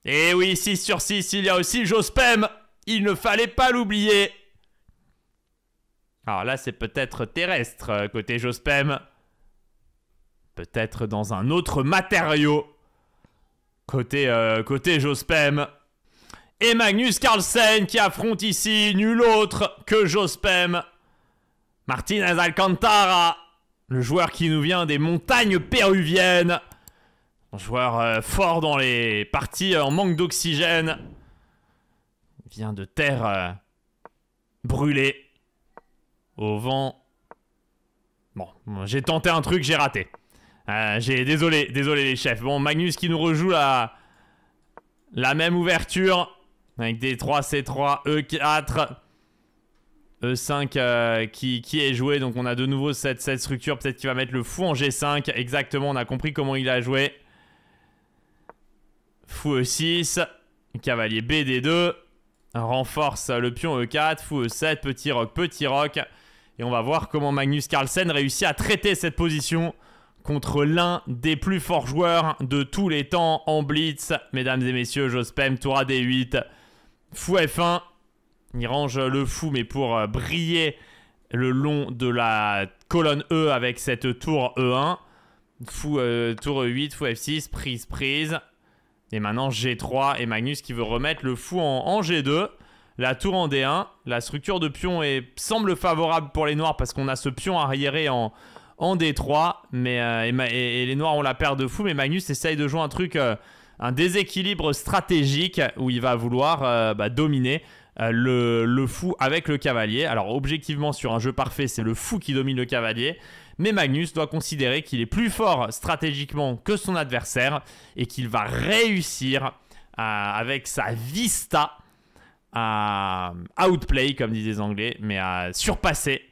Et oui, 6 sur 6, il y a aussi Jospem. Il ne fallait pas l'oublier. Alors là, c'est peut-être terrestre côté Jospem. Peut-être dans un autre matériau. Côté Jospem. Et Magnus Carlsen qui affronte ici nul autre que Jospem. Martínez Alcántara, le joueur qui nous vient des montagnes péruviennes. Un joueur fort dans les parties en manque d'oxygène. Il vient de terre brûlée. Au vent. Bon, j'ai tenté un truc, j'ai raté. Désolé les chefs. Bon, Magnus qui nous rejoue la même ouverture. Avec D3, C3, E4. E5 qui est joué. Donc on a de nouveau cette structure. Peut-être qu'il va mettre le fou en G5. Exactement, on a compris comment il a joué. Fou E6. Cavalier BD2. Renforce le pion E4. Fou E7. Petit roc. Et on va voir comment Magnus Carlsen réussit à traiter cette position contre l'un des plus forts joueurs de tous les temps en blitz. Mesdames et messieurs, Jospem, tour à D8. Fou F1. Il range le fou, mais pour briller le long de la colonne E avec cette tour E1. Fou tour E8, fou F6, prise. Et maintenant G3 et Magnus qui veut remettre le fou en G2. La tour en D1. La structure de pion semble favorable pour les noirs parce qu'on a ce pion arriéré en D3. Et les noirs ont la paire de fou. Mais Magnus essaye de jouer un truc, un déséquilibre stratégique où il va vouloir dominer le fou avec le cavalier. Alors objectivement sur un jeu parfait c'est le fou qui domine le cavalier, mais Magnus doit considérer qu'il est plus fort stratégiquement que son adversaire et qu'il va réussir avec sa vista à outplay comme disent les Anglais, mais à surpasser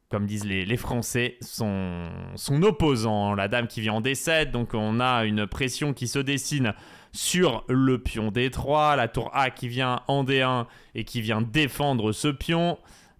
comme disent les Français son opposant. La dame qui vient en D7, donc on a une pression qui se dessine sur le pion D3, la tour A qui vient en D1 et qui vient défendre ce pion.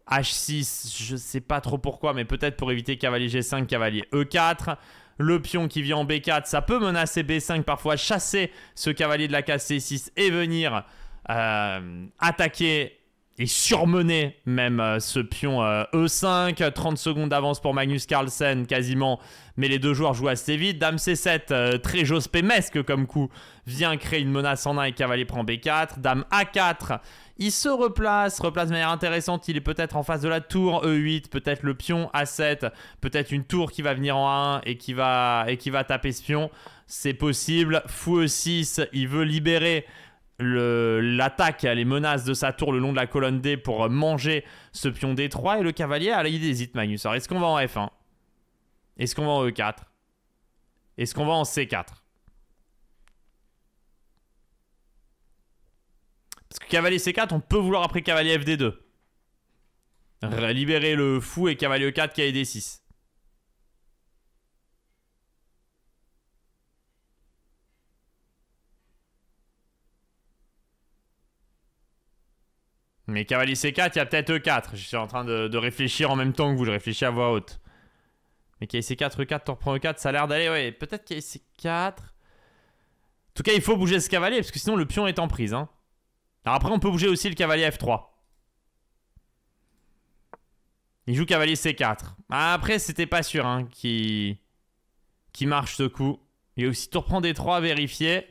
H6, je sais pas trop pourquoi, mais peut-être pour éviter cavalier G5, cavalier E4. Le pion qui vient en B4, ça peut menacer B5, parfois chasser ce cavalier de la case C6 et venir attaquer et surmener même ce pion E5. 30 secondes d'avance pour Magnus Carlsen quasiment, mais les deux joueurs jouent assez vite. Dame C7, très jospémesque comme coup, vient créer une menace en 1 et cavalier prend B4. Dame A4, il se replace de manière intéressante. Il est peut-être en face de la tour E8, peut-être le pion A7, peut-être une tour qui va venir en A1 et qui va taper ce pion. C'est possible. Fou E6, il veut libérer l'attaque, les menaces de sa tour le long de la colonne D pour manger ce pion D3. Et le cavalier, il hésite Magnus. Alors est-ce qu'on va en F1? Est-ce qu'on va en E4? Est-ce qu'on va en C4? Parce que cavalier C4, on peut vouloir après cavalier FD2. Libérer le fou et cavalier E4, cavalier D6. Mais cavalier C4, il y a peut-être E4. Je suis en train de réfléchir en même temps que vous. Je réfléchis à voix haute. Mais cavalier C4, E4, tour prend E4, ça a l'air d'aller. Ouais, peut-être cavalier C4. En tout cas, il faut bouger ce cavalier parce que sinon le pion est en prise. Hein. Alors après, on peut bouger aussi le cavalier F3. Il joue cavalier C4. Après, c'était pas sûr hein, qui marche ce coup. Il y a aussi tour prend D3 à vérifier.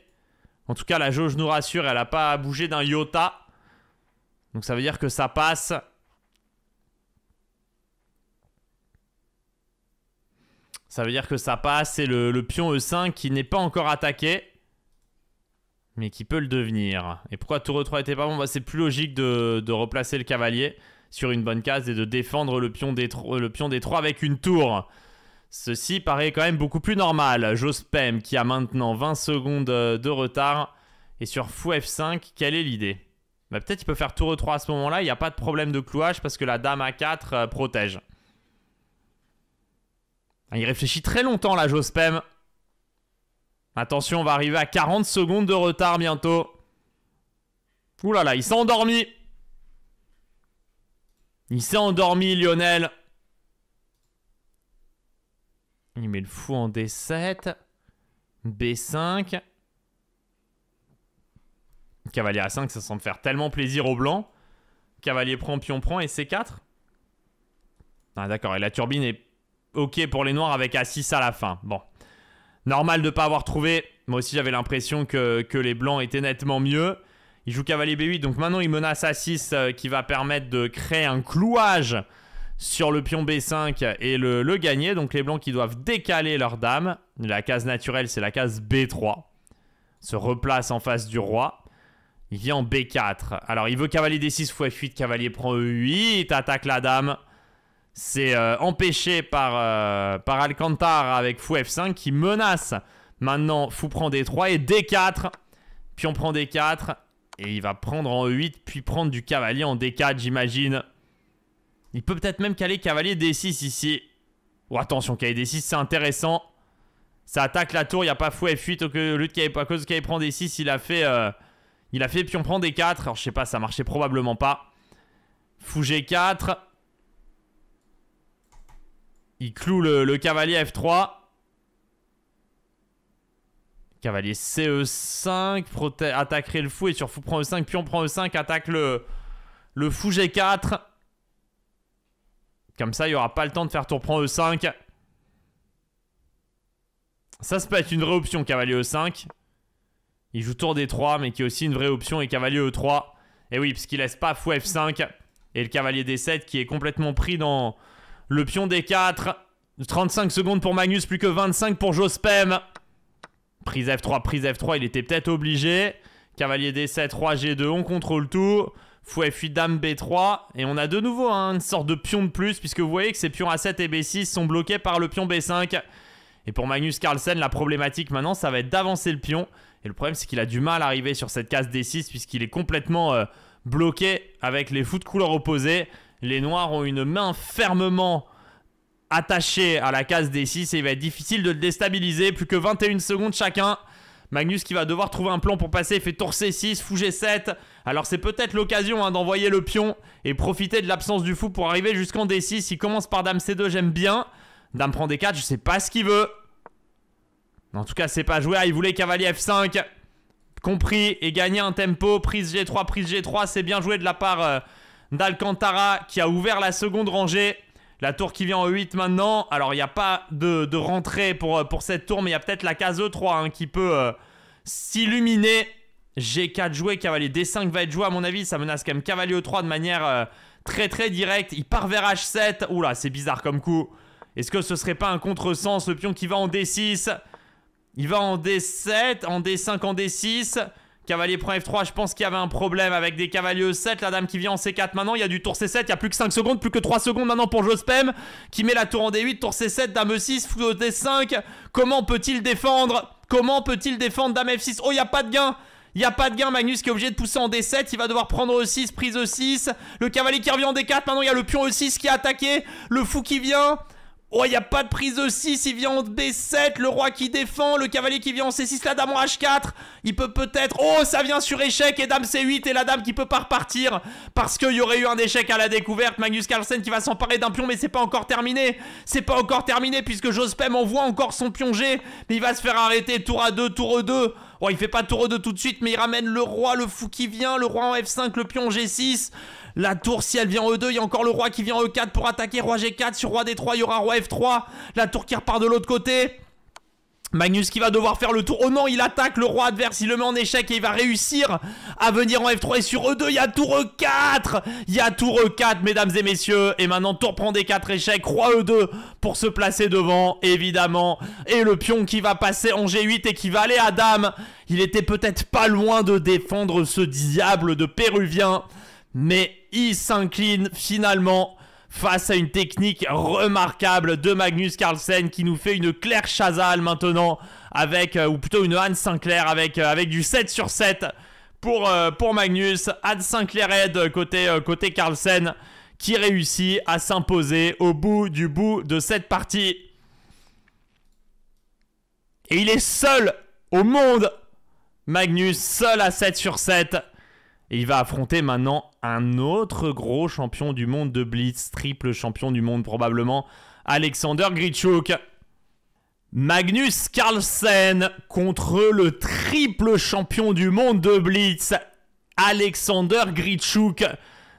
En tout cas, la jauge nous rassure. Elle n'a pas bougé d'un iota. Donc ça veut dire que ça passe. Ça veut dire que ça passe. C'est le pion E5 qui n'est pas encore attaqué. Mais qui peut le devenir. Et pourquoi tour E3 était pas bon? C'est plus logique de replacer le cavalier sur une bonne case et de défendre le pion D3 avec une tour. Ceci paraît quand même beaucoup plus normal. Jospem qui a maintenant 20 secondes de retard. Et sur fou F5, quelle est l'idée? Bah, peut-être il peut faire tour E3 à ce moment-là. Il n'y a pas de problème de clouage parce que la dame A4 protège. Il réfléchit très longtemps là, Jospem. Attention, on va arriver à 40 secondes de retard bientôt. Ouh là là, il s'est endormi. Il s'est endormi, Lionel. Il met le fou en D7. B5. Cavalier A5, ça semble faire tellement plaisir aux blancs. Cavalier prend, pion prend et C4. Ah d'accord, et la turbine est ok pour les noirs avec A6 à la fin. Bon. Normal de ne pas avoir trouvé. Moi aussi j'avais l'impression que les blancs étaient nettement mieux. Il joue cavalier B8, donc maintenant il menace A6 qui va permettre de créer un clouage sur le pion B5 et le gagner. Donc les blancs qui doivent décaler leur dame. La case naturelle, c'est la case B3. Se replace en face du roi. Il vient en B4. Alors il veut cavalier D6, fou F8, cavalier prend E8, attaque la dame. C'est empêché par Alcantara avec fou F5 qui menace. Maintenant, fou prend D3 et D4. Puis on prend D4. Et il va prendre en E8, puis prendre du cavalier en D4, j'imagine. Il peut peut-être même caler cavalier D6 ici. Oh, attention, cavalier D6, c'est intéressant. Ça attaque la tour, il n'y a pas fou F8 au lieu de cavalier, à cause de cavalier prend D6, il a fait pion prend D4. Alors je sais pas, ça marchait probablement pas. Fou G4. Il cloue le cavalier F3. Cavalier CE5, attaquerait le fou et sur fou prend E5, pion prend E5, attaque le fou G4. Comme ça, il n'y aura pas le temps de faire tour prend E5. Ça peut être une vraie option, cavalier E5. Il joue tour D3, mais qui est aussi une vraie option, et cavalier E3. Et oui, parce qu'il laisse pas fou F5. Et le cavalier D7 qui est complètement pris dans le pion D4. 35 secondes pour Magnus, plus que 25 pour Jospem. Prise F3, il était peut-être obligé. Cavalier D7, roi G2, on contrôle tout. Fou F8, dame B3. Et on a de nouveau une sorte de pion de plus, puisque vous voyez que ces pions A7 et B6 sont bloqués par le pion B5. Et pour Magnus Carlsen, la problématique maintenant, ça va être d'avancer le pion. Et le problème, c'est qu'il a du mal à arriver sur cette case D6, puisqu'il est complètement bloqué avec les fous de couleur opposée. Les noirs ont une main fermement attachée à la case D6 et il va être difficile de le déstabiliser. Plus que 21 secondes chacun. Magnus qui va devoir trouver un plan pour passer. Il fait tour C6, fou G7. Alors c'est peut-être l'occasion d'envoyer le pion et profiter de l'absence du fou pour arriver jusqu'en D6. Il commence par dame C2, j'aime bien. Dame prend D4, je sais pas ce qu'il veut. En tout cas, c'est pas joué. Il voulait cavalier F5. Compris et gagner un tempo. Prise G3, c'est bien joué de la part d'Alcantara qui a ouvert la seconde rangée. La tour qui vient en E8 maintenant. Alors, il n'y a pas de rentrée pour cette tour, mais il y a peut-être la case E3 qui peut s'illuminer. G4 joué, cavalier D5 va être joué à mon avis. Ça menace quand même cavalier E3 de manière très très directe. Il part vers H7. Oula, c'est bizarre comme coup. Est-ce que ce serait pas un contresens, le pion qui va en D6? Il va en D7, en D5, en D6. Cavalier prend F3, je pense qu'il y avait un problème avec des cavaliers E7. La dame qui vient en C4 maintenant, il y a du tour C7, il y a plus que 5 secondes, plus que 3 secondes maintenant pour Jospem. Qui met la tour en D8, tour C7, dame E6, fou D5. Comment peut-il défendre? Comment peut-il défendre dame F6? Oh, il n'y a pas de gain. Il n'y a pas de gain, Magnus qui est obligé de pousser en D7, il va devoir prendre E6, prise E6. Le cavalier qui revient en D4, maintenant il y a le pion E6 qui est attaqué. Le fou qui vient... Oh, il n'y a pas de prise de 6, il vient en B7, le roi qui défend, le cavalier qui vient en C6, la dame en H4, il peut peut-être... Oh, ça vient sur échec et dame C8 et la dame qui peut pas repartir parce qu'il y aurait eu un échec à la découverte. Magnus Carlsen qui va s'emparer d'un pion, mais c'est pas encore terminé. C'est pas encore terminé puisque Jospem envoie encore son pion G, mais il va se faire arrêter, tour A2, tour E2. Oh, il fait pas tour E2 tout de suite, mais il ramène le roi, le fou qui vient, le roi en F5, le pion G6. La tour, si elle vient en E2, il y a encore le roi qui vient en E4 pour attaquer. Roi G4, sur roi D3, il y aura roi F3. La tour qui repart de l'autre côté. Magnus qui va devoir faire le tour. Oh non, il attaque le roi adverse, il le met en échec et il va réussir à venir en F3. Et sur E2, il y a tour E4. Il y a tour E4, mesdames et messieurs. Et maintenant, tour prend D4, échec. Roi E2 pour se placer devant, évidemment. Et le pion qui va passer en G8 et qui va aller à dame. Il était peut-être pas loin de défendre ce diable de Péruvien. Mais il s'incline finalement face à une technique remarquable de Magnus Carlsen qui nous fait une Claire Chazal maintenant avec, ou plutôt une Anne Sinclair avec du 7 sur 7 pour Magnus. Anne Sinclair aide côté Carlsen qui réussit à s'imposer au bout de cette partie. Et il est seul au monde, Magnus, seul à 7 sur 7. Et il va affronter maintenant un autre gros champion du monde de Blitz, triple champion du monde probablement, Alexander Grischuk. Magnus Carlsen contre le triple champion du monde de Blitz, Alexander Grischuk.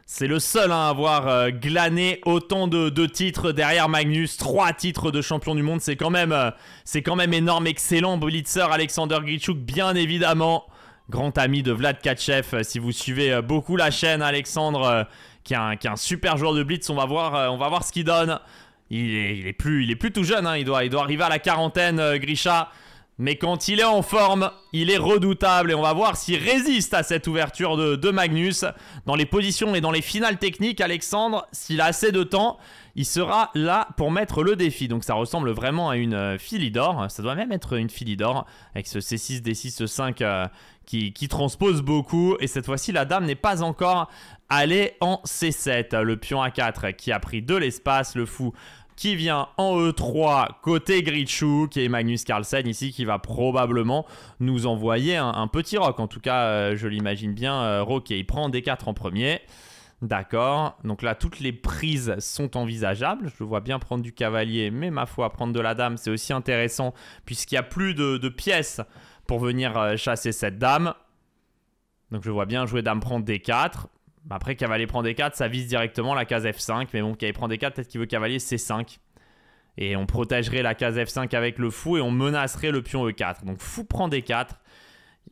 C'est le seul à avoir glané autant de titres derrière Magnus. 3 titres de champion du monde, c'est quand même énorme, excellent blitzer Alexander Grischuk, bien évidemment. grand ami de Vlad Tkachev. Si vous suivez beaucoup la chaîne, Alexandre, qui est un super joueur de blitz, on va voir ce qu'il donne. Il est plus tout jeune, hein. Il doit arriver à la quarantaine, Grisha. Mais quand il est en forme, il est redoutable et on va voir s'il résiste à cette ouverture de Magnus. Dans les positions et dans les finales techniques, Alexandre, s'il a assez de temps, il sera là pour mettre le défi. Donc ça ressemble vraiment à une Philidor. Ça doit même être une Philidor avec ce C6, D6, E5 qui transpose beaucoup. Et cette fois-ci, la dame n'est pas encore allée en C7. Le pion A4 qui a pris de l'espace, le fou qui vient en E3 côté Grichuk, qui est Magnus Carlsen ici, qui va probablement nous envoyer un petit rock. En tout cas, je l'imagine bien rocker. Il prend D4 en premier. D'accord. Donc là, toutes les prises sont envisageables. Je le vois bien prendre du cavalier, mais ma foi, prendre de la dame, c'est aussi intéressant, puisqu'il n'y a plus de pièces pour venir chasser cette dame. Donc je vois bien jouer dame prendre D4. Après, cavalier prend D4, ça vise directement la case F5. Mais bon, cavalier prend D4, peut-être qu'il veut cavalier C5. Et on protégerait la case F5 avec le fou et on menacerait le pion E4. Donc fou prend D4.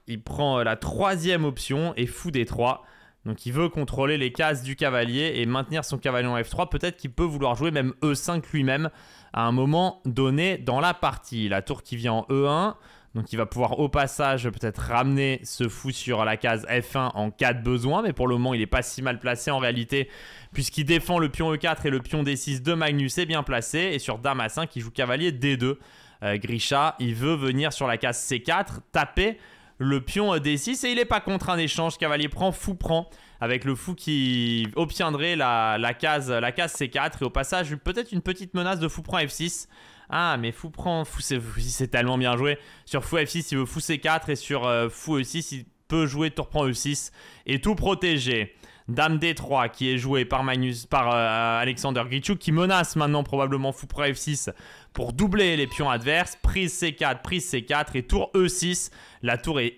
Il prend la troisième option et fou D3. Donc il veut contrôler les cases du cavalier et maintenir son cavalier en F3. Peut-être qu'il peut vouloir jouer même E5 lui-même à un moment donné dans la partie. La tour qui vient en E1. Donc il va pouvoir au passage peut-être ramener ce fou sur la case F1 en cas de besoin. Mais pour le moment il n'est pas si mal placé en réalité, puisqu'il défend le pion E4 et le pion D6 de Magnus est bien placé. Et sur dame A5 il joue cavalier D2. Grisha il veut venir sur la case C4 taper le pion D6 et il n'est pas contre un échange. Cavalier prend, fou prend, avec le fou qui obtiendrait la case C4. Et au passage peut-être une petite menace de fou prend F6. Ah, mais fou prend, fou c'est tellement bien joué. Sur fou F6, il veut fou C4 et sur fou E6, il peut jouer tour prend E6 et tout protéger. Dame D3 qui est joué par Alexander Grichuk qui menace maintenant probablement fou prend F6 pour doubler les pions adverses. Prise C4 et tour E6. La tour est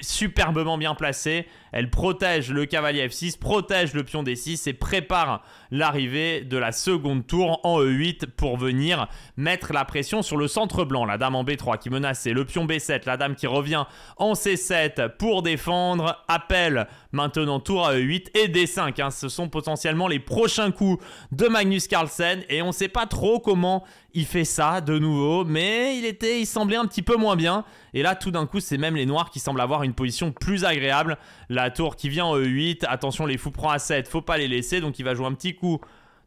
superbement bien placée. Elle protège le cavalier F6, protège le pion D6 et prépare l'arrivée de la seconde tour en E8 pour venir mettre la pression sur le centre blanc. La dame en B3 qui menaçait, le pion B7, la dame qui revient en C7 pour défendre, appelle maintenant tour à E8 et D5. Hein. Ce sont potentiellement les prochains coups de Magnus Carlsen et on ne sait pas trop comment il fait ça de nouveau, mais il semblait un petit peu moins bien. Et là, tout d'un coup, c'est même les noirs qui semblent avoir une position plus agréable. La tour qui vient en E8, attention, les fous prend A7, faut pas les laisser. Donc il va jouer un petit coup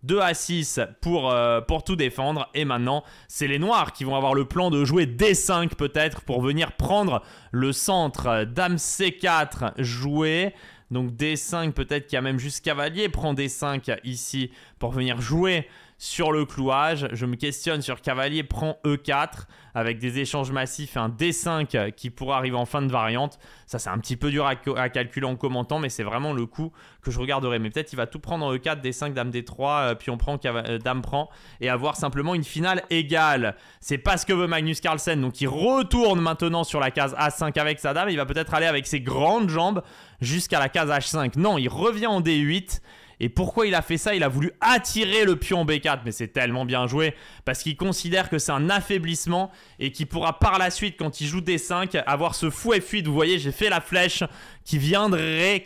de A6 pour tout défendre. Et maintenant, c'est les noirs qui vont avoir le plan de jouer D5 peut-être pour venir prendre le centre. Dame C4 joué. Donc D5 peut-être qu'il y a même juste cavalier. Prend D5 ici pour venir jouer sur le clouage. Je me questionne sur cavalier prend E4 avec des échanges massifs et un D5 qui pourra arriver en fin de variante. Ça c'est un petit peu dur à calculer en commentant, mais c'est vraiment le coup que je regarderai. Mais peut-être il va tout prendre en E4, D5, dame D3, puis on prend dame prend et avoir simplement une finale égale. C'est pas ce que veut Magnus Carlsen, donc il retourne maintenant sur la case A5 avec sa dame. Il va peut-être aller avec ses grandes jambes jusqu'à la case H5. Non, il revient en D8. Et pourquoi il a fait ça? Il a voulu attirer le pion B4, mais c'est tellement bien joué parce qu'il considère que c'est un affaiblissement et qu'il pourra par la suite, quand il joue D5, avoir ce fou F8. Vous voyez, j'ai fait la flèche qui viendrait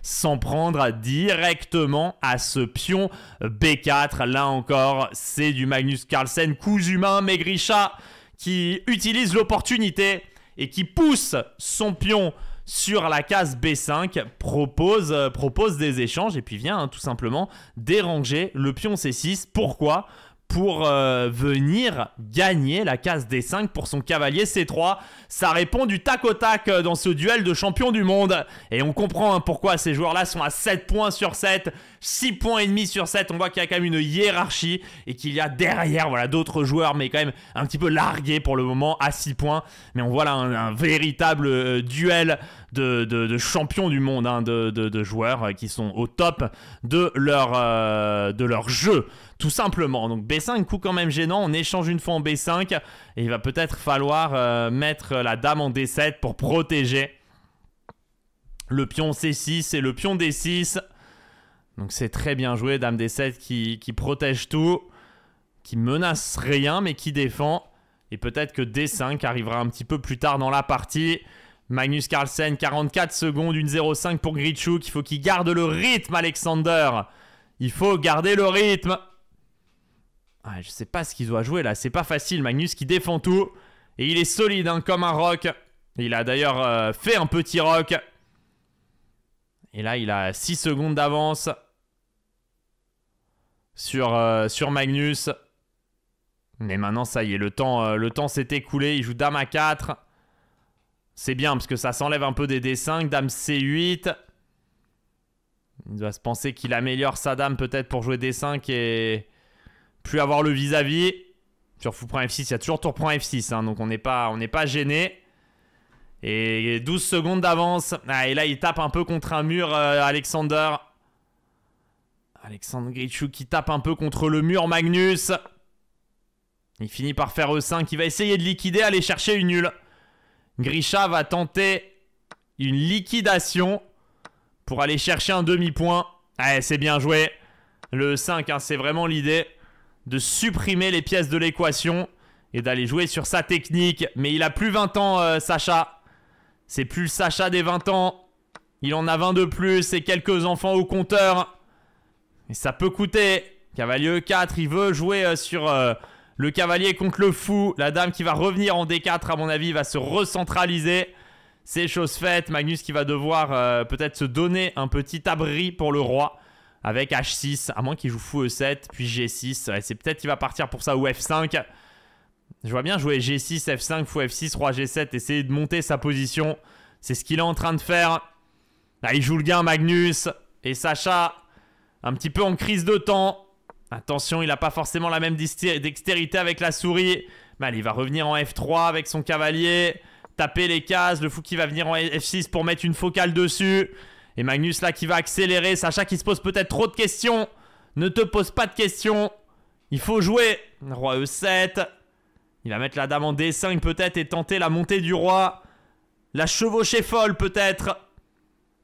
s'en prendre directement à ce pion B4. Là encore, c'est du Magnus Carlsen, coups humains, mais Grisha qui utilise l'opportunité et qui pousse son pion sur la case B5, propose des échanges et puis vient tout simplement déranger le pion C6. Pourquoi? Pour venir gagner la case D5 pour son cavalier C3. Ça répond du tac au tac dans ce duel de champions du monde. Et on comprend pourquoi ces joueurs-là sont à 7 points sur 7, 6 points et demi sur 7. On voit qu'il y a quand même une hiérarchie et qu'il y a derrière d'autres joueurs, mais quand même un petit peu largués pour le moment à 6 points. Mais on voit là un véritable duel de champions du monde, hein, de joueurs qui sont au top de leur jeu. Tout simplement. Donc B5, coup quand même gênant. On échange une fois en B5. Et il va peut-être falloir mettre la dame en D7 pour protéger le pion C6 et le pion D6. Donc c'est très bien joué. Dame D7 qui protège tout. Qui menace rien mais qui défend. Et peut-être que D5 arrivera un petit peu plus tard dans la partie. Magnus Carlsen, 44 secondes, 1,05 pour Grichuk. Il faut qu'il garde le rythme, Alexander. Il faut garder le rythme. Ah, je sais pas ce qu'il doit jouer là, c'est pas facile. Magnus qui défend tout. Et il est solide hein, comme un roc. Il a d'ailleurs fait un petit roc. Et là, il a 6 secondes d'avance sur Magnus. Mais maintenant, ça y est, le temps s'est écoulé. Il joue dame à 4. C'est bien parce que ça s'enlève un peu des D5. Dame C8. Il doit se penser qu'il améliore sa dame peut-être pour jouer D5 et plus avoir le vis-à-vis. Sur fou prend F6, il y a toujours tour prend F6. Hein, donc on n'est pas gêné. Et 12 secondes d'avance. Ah, et là, il tape un peu contre un mur, Alexander. Alexandre Grichuk qui tape un peu contre le mur, Magnus. Il finit par faire E5. Il va essayer de liquider, aller chercher une nulle. Grisha va tenter une liquidation pour aller chercher un demi-point. Ouais, c'est bien joué. Le E5, hein, c'est vraiment l'idée de supprimer les pièces de l'équation et d'aller jouer sur sa technique. Mais il a plus 20 ans, Sacha. C'est plus le Sacha des 20 ans. Il en a 20 de plus et quelques enfants au compteur. Et ça peut coûter. Cavalier E4, il veut jouer sur le cavalier contre le fou. La dame qui va revenir en D4, à mon avis, va se recentraliser. C'est chose faite. Magnus qui va devoir peut-être se donner un petit abri pour le roi. Avec H6, à moins qu'il joue fou E7, puis G6. Ouais, c'est peut-être qu'il va partir pour ça ou F5. Je vois bien jouer G6, F5, fou F6, roi G7, essayer de monter sa position. C'est ce qu'il est en train de faire. Là, il joue le gain, Magnus. Et Sacha, un petit peu en crise de temps. Attention, il n'a pas forcément la même dextérité avec la souris. Mais allez, il va revenir en F3 avec son cavalier. Taper les cases. Le fou qui va venir en F6 pour mettre une focale dessus. Et Magnus là qui va accélérer. Sacha qui se pose peut-être trop de questions. Ne te pose pas de questions. Il faut jouer. Roi E7. Il va mettre la dame en D5 peut-être et tenter la montée du roi. La chevauchée folle peut-être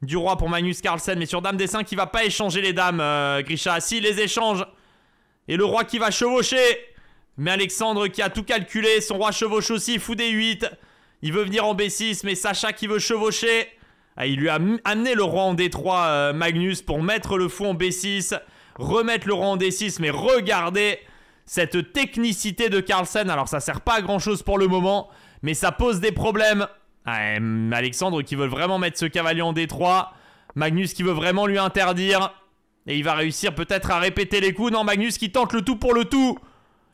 du roi pour Magnus Carlsen. Mais sur dame D5 il va pas échanger les dames, Grisha. Si, il les échange. Et le roi qui va chevaucher. Mais Alexandre qui a tout calculé. Son roi chevauche aussi, fou D8. Il veut venir en B6 mais Sacha qui veut chevaucher. Ah, il lui a amené le roi en D3, Magnus, pour mettre le fou en B6. Remettre le roi en D6. Mais regardez cette technicité de Carlsen. Alors ça sert pas à grand chose pour le moment, mais ça pose des problèmes. Ah, Alexandre qui veut vraiment mettre ce cavalier en D3. Magnus qui veut vraiment lui interdire. Et il va réussir peut-être à répéter les coups. Non, Magnus qui tente le tout pour le tout.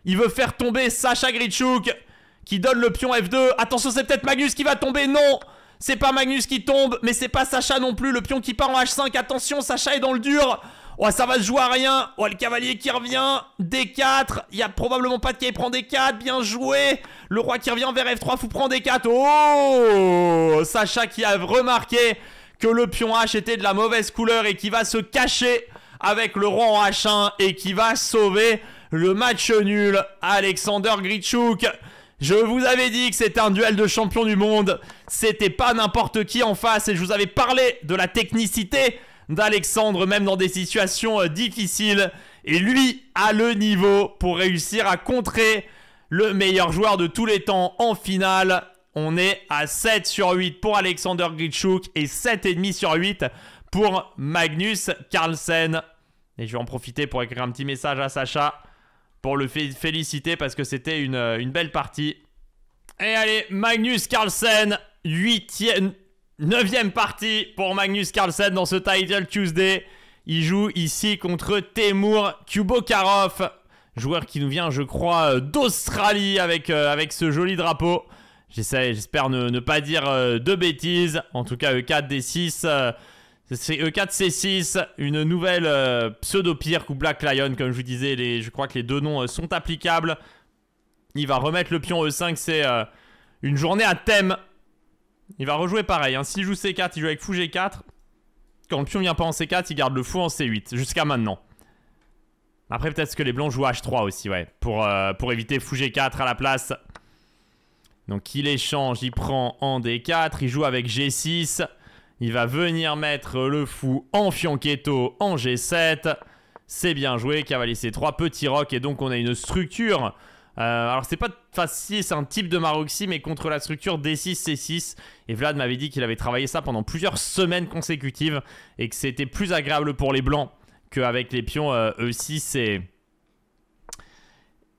Il veut faire tomber Sacha Grichuk qui donne le pion F2. Attention, c'est peut-être Magnus qui va tomber. Non, c'est pas Magnus qui tombe, mais c'est pas Sacha non plus. Le pion qui part en H5. Attention, Sacha est dans le dur. Oh, ça va se jouer à rien. Oh, le cavalier qui revient. D4. Il n'y a probablement pas de qui prend D4. Bien joué. Le roi qui revient vers F3. Fou prend D4. Oh, Sacha qui a remarqué que le pion H était de la mauvaise couleur et qui va se cacher avec le roi en H1 et qui va sauver le match nul. Alexander Grichuk. Je vous avais dit que c'était un duel de champion du monde. C'était pas n'importe qui en face et je vous avais parlé de la technicité d'Alexandre, même dans des situations difficiles. Et lui a le niveau pour réussir à contrer le meilleur joueur de tous les temps en finale. On est à 7 sur 8 pour Alexander Grichuk et 7,5 sur 8 pour Magnus Carlsen. Et je vais en profiter pour écrire un petit message à Sacha pour le féliciter parce que c'était une belle partie. Et allez, Magnus Carlsen, 9e partie pour Magnus Carlsen dans ce Title Tuesday. Il joue ici contre Temur Kubokarov, joueur qui nous vient, je crois, d'Australie avec ce joli drapeau. J'espère ne pas dire de bêtises. En tout cas, E4, D6, c'est E4, C6, une nouvelle pseudo-pirque ou Black Lion, comme je vous disais. Je crois que les deux noms sont applicables. Il va remettre le pion E5, c'est une journée à thème. Il va rejouer pareil, hein. S'il joue C4, il joue avec fou G4. Quand le pion vient pas en C4, il garde le fou en C8, jusqu'à maintenant. Après, peut-être que les blancs jouent H3 aussi, ouais, pour éviter fou G4 à la place. Donc il échange, il prend en D4, il joue avec G6. Il va venir mettre le fou en fianchetto en G7. C'est bien joué, cavalier C3, petit roc. Et donc on a une structure Alors c'est pas facile, c'est un type de Maroxy, mais contre la structure D6, C6. Et Vlad m'avait dit qu'il avait travaillé ça pendant plusieurs semaines consécutives et que c'était plus agréable pour les blancs qu'avec les pions E6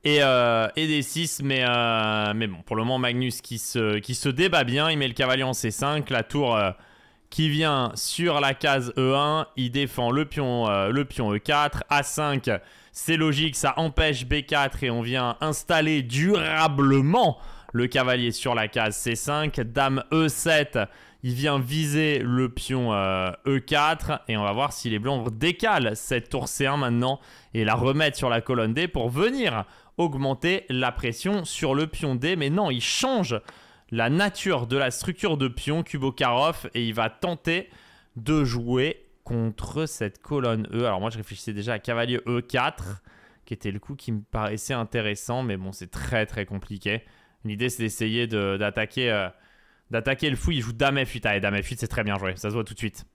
et D6. Mais bon, pour le moment, Magnus qui se débat bien. Il met le cavalier en C5, la tour qui vient sur la case E1. Il défend le pion E4, A5. C'est logique, ça empêche B4 et on vient installer durablement le cavalier sur la case C5. Dame E7, il vient viser le pion E4 et on va voir si les blancs décalent cette tour C1 maintenant et la remettent sur la colonne D pour venir augmenter la pression sur le pion D. Mais non, il change la nature de la structure de pion Kubo-Karov et il va tenter de jouer contre cette colonne E. Alors moi je réfléchissais déjà à cavalier E4 qui était le coup qui me paraissait intéressant, mais bon c'est très très compliqué. L'idée c'est d'essayer d'attaquer le fou. Il joue dame F8. Allez, dame F8 c'est très bien joué, ça se voit tout de suite.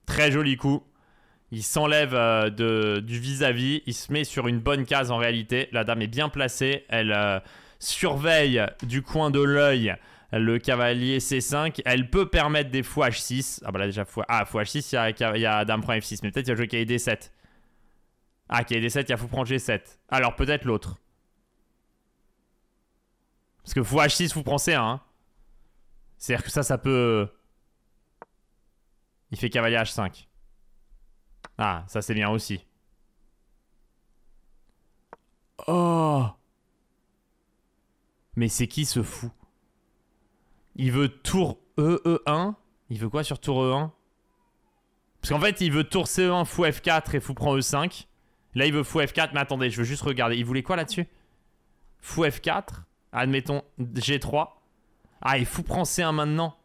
Très joli coup. Il s'enlève du vis-à-vis, il se met sur une bonne case en réalité. La dame est bien placée, elle surveille du coin de l'œil le cavalier C5, elle peut permettre des fou H6. Ah bah là déjà fou H6, il y a dame prend F6, mais peut-être il va jouer cavalier D7. Ah, cavalier D7, il y a fou prend G7. Alors peut-être l'autre. Parce que fou H6, fou prend C1. Hein. C'est-à-dire que ça peut... Il fait cavalier H5. Ah, ça c'est bien aussi. Oh! Mais c'est qui ce fou? Il veut tour E1. Il veut quoi sur tour E1? Parce qu'en fait, il veut tour C1, fou F4 et fou prend E5. Là, il veut fou F4. Mais attendez, je veux juste regarder. Il voulait quoi là-dessus? Fou F4. Admettons G3. Ah, et fou prend C1 maintenant.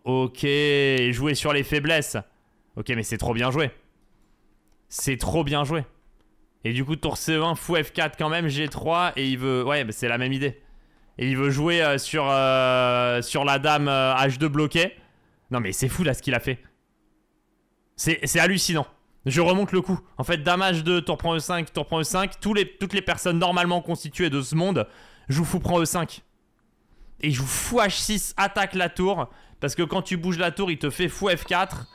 Ok, jouer sur les faiblesses. Ok, mais c'est trop bien joué. C'est trop bien joué. Et du coup, tour C1, fou F4 quand même, G3. Et il veut... Ouais, bah, c'est la même idée. Et il veut jouer sur la dame H2 bloquée. Non mais c'est fou là ce qu'il a fait. C'est hallucinant. Je remonte le coup. En fait, dame H2, tour prend E5, tour prend E5. Toutes les personnes normalement constituées de ce monde jouent fou prend E5. Et il joue fou H6, attaque la tour. Parce que quand tu bouges la tour, il te fait fou F4.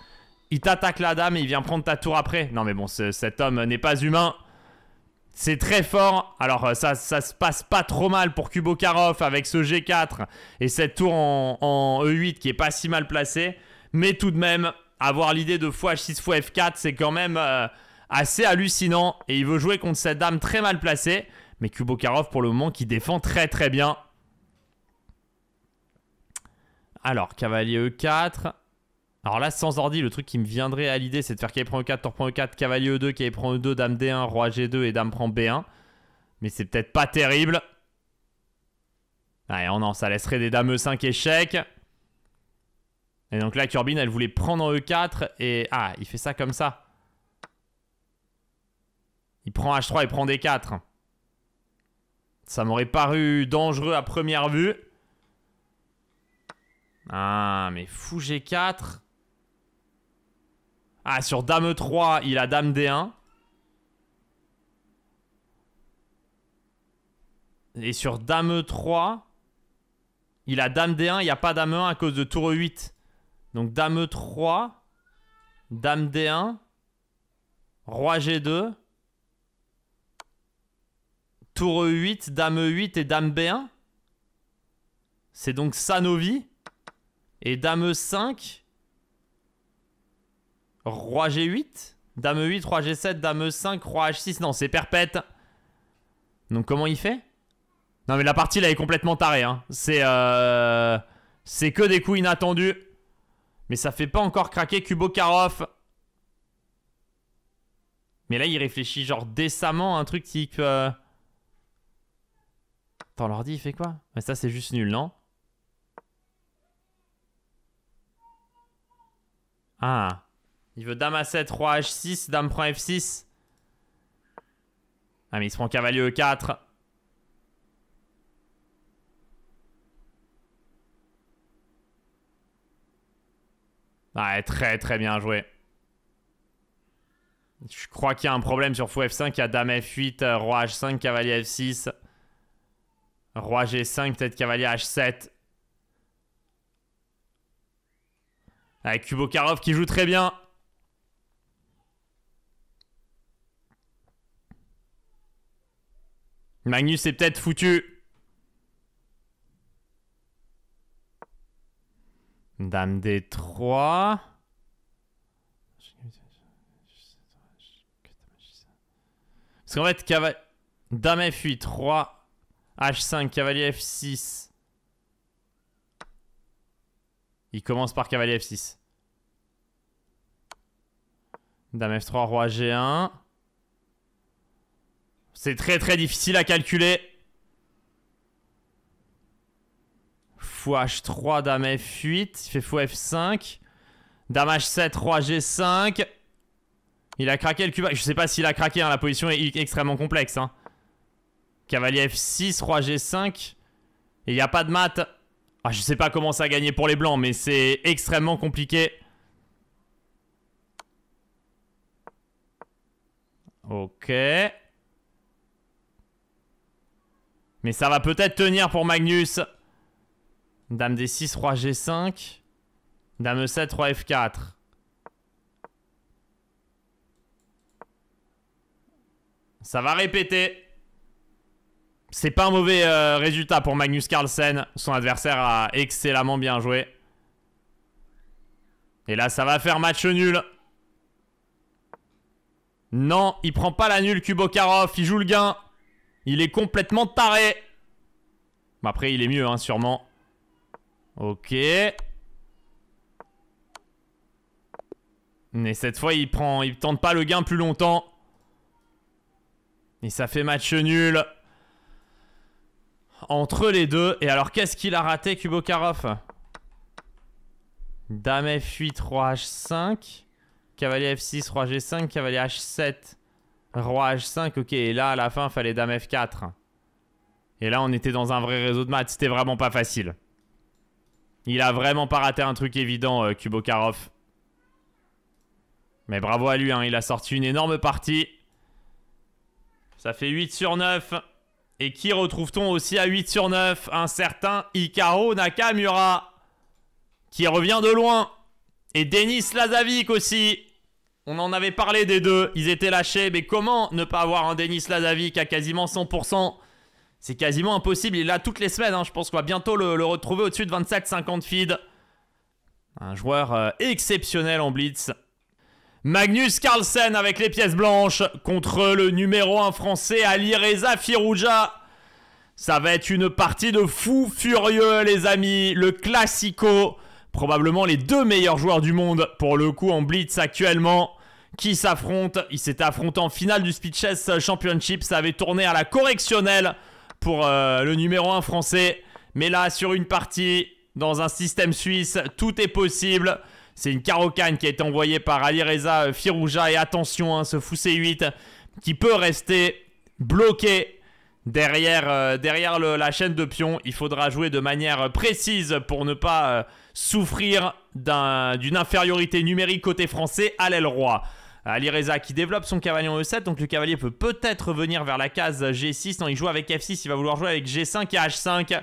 Il t'attaque la dame et il vient prendre ta tour après. Non mais bon, cet homme n'est pas humain. C'est très fort. Alors ça se passe pas trop mal pour Kubo-Karov avec ce G4 et cette tour en E8 qui est pas si mal placée. Mais tout de même, avoir l'idée de fou H6, fou F4, c'est quand même assez hallucinant. Et il veut jouer contre cette dame très mal placée. Mais Kubo-Karov pour le moment qui défend très très bien. Alors, cavalier E4. Alors là, sans ordi, le truc qui me viendrait à l'idée, c'est de faire cavalier prend E4, tour prend E4, cavalier E2, cavalier prend E2, dame D1, roi G2 et dame prend B1. Mais c'est peut-être pas terrible. Allez, oh non, ça laisserait des dames E5 échec. Et donc là, Kurbin, elle voulait prendre en E4 et... Ah, il fait ça comme ça. Il prend H3 et prend D4. Ça m'aurait paru dangereux à première vue. Ah, mais fou G4... Ah, sur dame E3, il a dame D1. Et sur dame E3, il a dame D1, il n'y a pas dame E1 à cause de tour E8. Donc dame E3, dame D1, roi G2, tour E8, dame E8 et dame B1. C'est donc Sanovi. Et dame E5... Roi G8, dame E8, roi G7, dame E5, roi H6. Non, c'est perpète. Donc comment il fait? Non mais la partie là est complètement tarée. Hein. C'est que des coups inattendus. Mais ça fait pas encore craquer Kubo-Karov. Mais là il réfléchit genre décemment un truc type... Attends, l'ordi il fait quoi? Mais ça c'est juste nul, non? Ah... Il veut dame A7, roi H6, dame prend F6. Ah mais il se prend cavalier E4. Ah, très très bien joué. Je crois qu'il y a un problème sur fou F5. Il y a dame F8, roi H5, cavalier F6. Roi G5, peut-être cavalier H7. Avec Kubokarov qui joue très bien. Magnus est peut-être foutu. Dame D3. Parce qu'en fait, Dame F8, Roi H5, cavalier F6. Il commence par cavalier F6. Dame F3, Roi G1. C'est très très difficile à calculer. Fou H3, Dame F8. Il fait Fou F5. Dame H7, Roi G5. Il a craqué le cube. Je sais pas s'il a craqué, hein, la position est extrêmement complexe. Hein. Cavalier F6, Roi G5. Et il n'y a pas de mat. Ah, je sais pas comment ça a gagné pour les blancs, mais c'est extrêmement compliqué. Ok. Mais ça va peut-être tenir pour Magnus. Dame D6, Roi G5. Dame E7, Roi F4. Ça va répéter. C'est pas un mauvais résultat pour Magnus Carlsen. Son adversaire a excellemment bien joué. Et là, ça va faire match nul. Non, il prend pas la nulle, Kubokarov. Il joue le gain. Il est complètement taré. Bon, après, il est mieux, hein, sûrement. Ok. Mais cette fois, il tente pas le gain plus longtemps. Et ça fait match nul entre les deux. Et alors, qu'est-ce qu'il a raté, Kubokarov? Dame F8, Roi H5. Cavalier F6, Roi G5. Cavalier H7, Roi H5. Ok, et là, à la fin, il fallait Dame F4. Et là, on était dans un vrai réseau de maths. C'était vraiment pas facile. Il a vraiment pas raté un truc évident, Kubokarov. Mais bravo à lui, hein, il a sorti une énorme partie. Ça fait 8 sur 9. Et qui retrouve-t-on aussi à 8 sur 9? Un certain Hikaru Nakamura, qui revient de loin. Et Denis Lazavic aussi. On en avait parlé des deux. Ils étaient lâchés. Mais comment ne pas avoir un Denis Lazavic à quasiment 100%? C'est quasiment impossible. Il est là toutes les semaines. Hein. Je pense qu'on va bientôt le retrouver au-dessus de 27-50 feeds. Un joueur exceptionnel en blitz. Magnus Carlsen avec les pièces blanches contre le numéro 1 français Alireza Firouzja. Ça va être une partie de fou furieux, les amis. Le classico. Probablement les deux meilleurs joueurs du monde pour le coup en blitz actuellement. Qui s'affrontent. Ils s'étaient affrontés en finale du Speed Chess Championship. Ça avait tourné à la correctionnelle pour le numéro 1 français. Mais là, sur une partie, dans un système suisse, tout est possible. C'est une carocane qui a été envoyée par Alireza Firouzja. Et attention, hein, ce fou C8 qui peut rester bloqué derrière la chaîne de pions. Il faudra jouer de manière précise pour ne pas souffrir d'une infériorité numérique côté français à l'aile roi. Alireza qui développe son cavalier en E7. Donc le cavalier peut peut-être venir vers la case G6. Non, il joue avec F6. Il va vouloir jouer avec G5 et H5.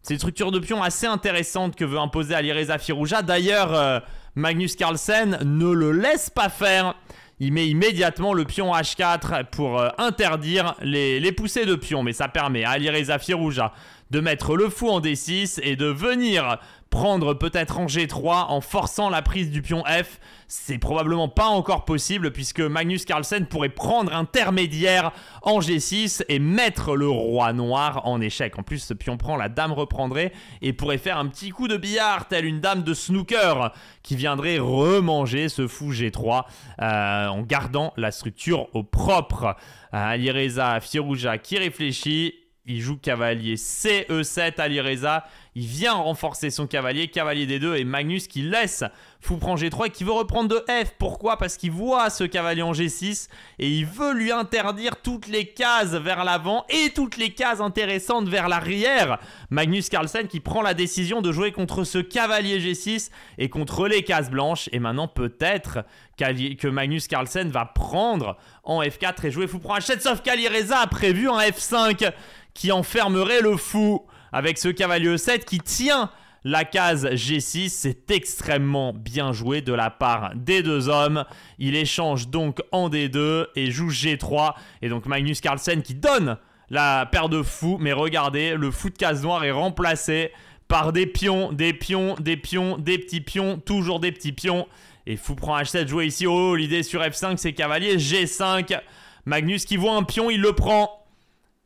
C'est une structure de pion assez intéressante que veut imposer Alireza Firouzja. D'ailleurs, Magnus Carlsen ne le laisse pas faire. Il met immédiatement le pion H4 pour interdire les poussées de pion. Mais ça permet à Alireza Firouzja de mettre le fou en D6 et de venir prendre peut-être en G3 en forçant la prise du pion F. C'est probablement pas encore possible puisque Magnus Carlsen pourrait prendre intermédiaire en G6 et mettre le roi noir en échec. En plus, ce pion prend, la dame reprendrait et pourrait faire un petit coup de billard tel une dame de snooker qui viendrait remanger ce fou G3 en gardant la structure au propre. Alireza Firouzja qui réfléchit. Il joue cavalier C, E7, Alireza. Il vient renforcer son cavalier, cavalier D2 et Magnus qui laisse fou prend G3 et qui veut reprendre de F. Pourquoi? Parce qu'il voit ce cavalier en G6 et il veut lui interdire toutes les cases vers l'avant et toutes les cases intéressantes vers l'arrière. Magnus Carlsen qui prend la décision de jouer contre ce cavalier G6 et contre les cases blanches. Et maintenant peut-être que Magnus Carlsen va prendre en F4 et jouer fou prend H7, sauf qu'Alireza a prévu un F5 qui enfermerait le fou avec ce cavalier E7 qui tient la case G6. C'est extrêmement bien joué de la part des deux hommes. Il échange donc en D2 et joue G3. Et donc Magnus Carlsen qui donne la paire de fous. Mais regardez, le fou de case noire est remplacé par des pions, des pions, des pions, des petits pions, toujours des petits pions. Et fou prend H7 joué ici. Oh, l'idée sur F5, c'est cavalier G5. Magnus qui voit un pion, il le prend.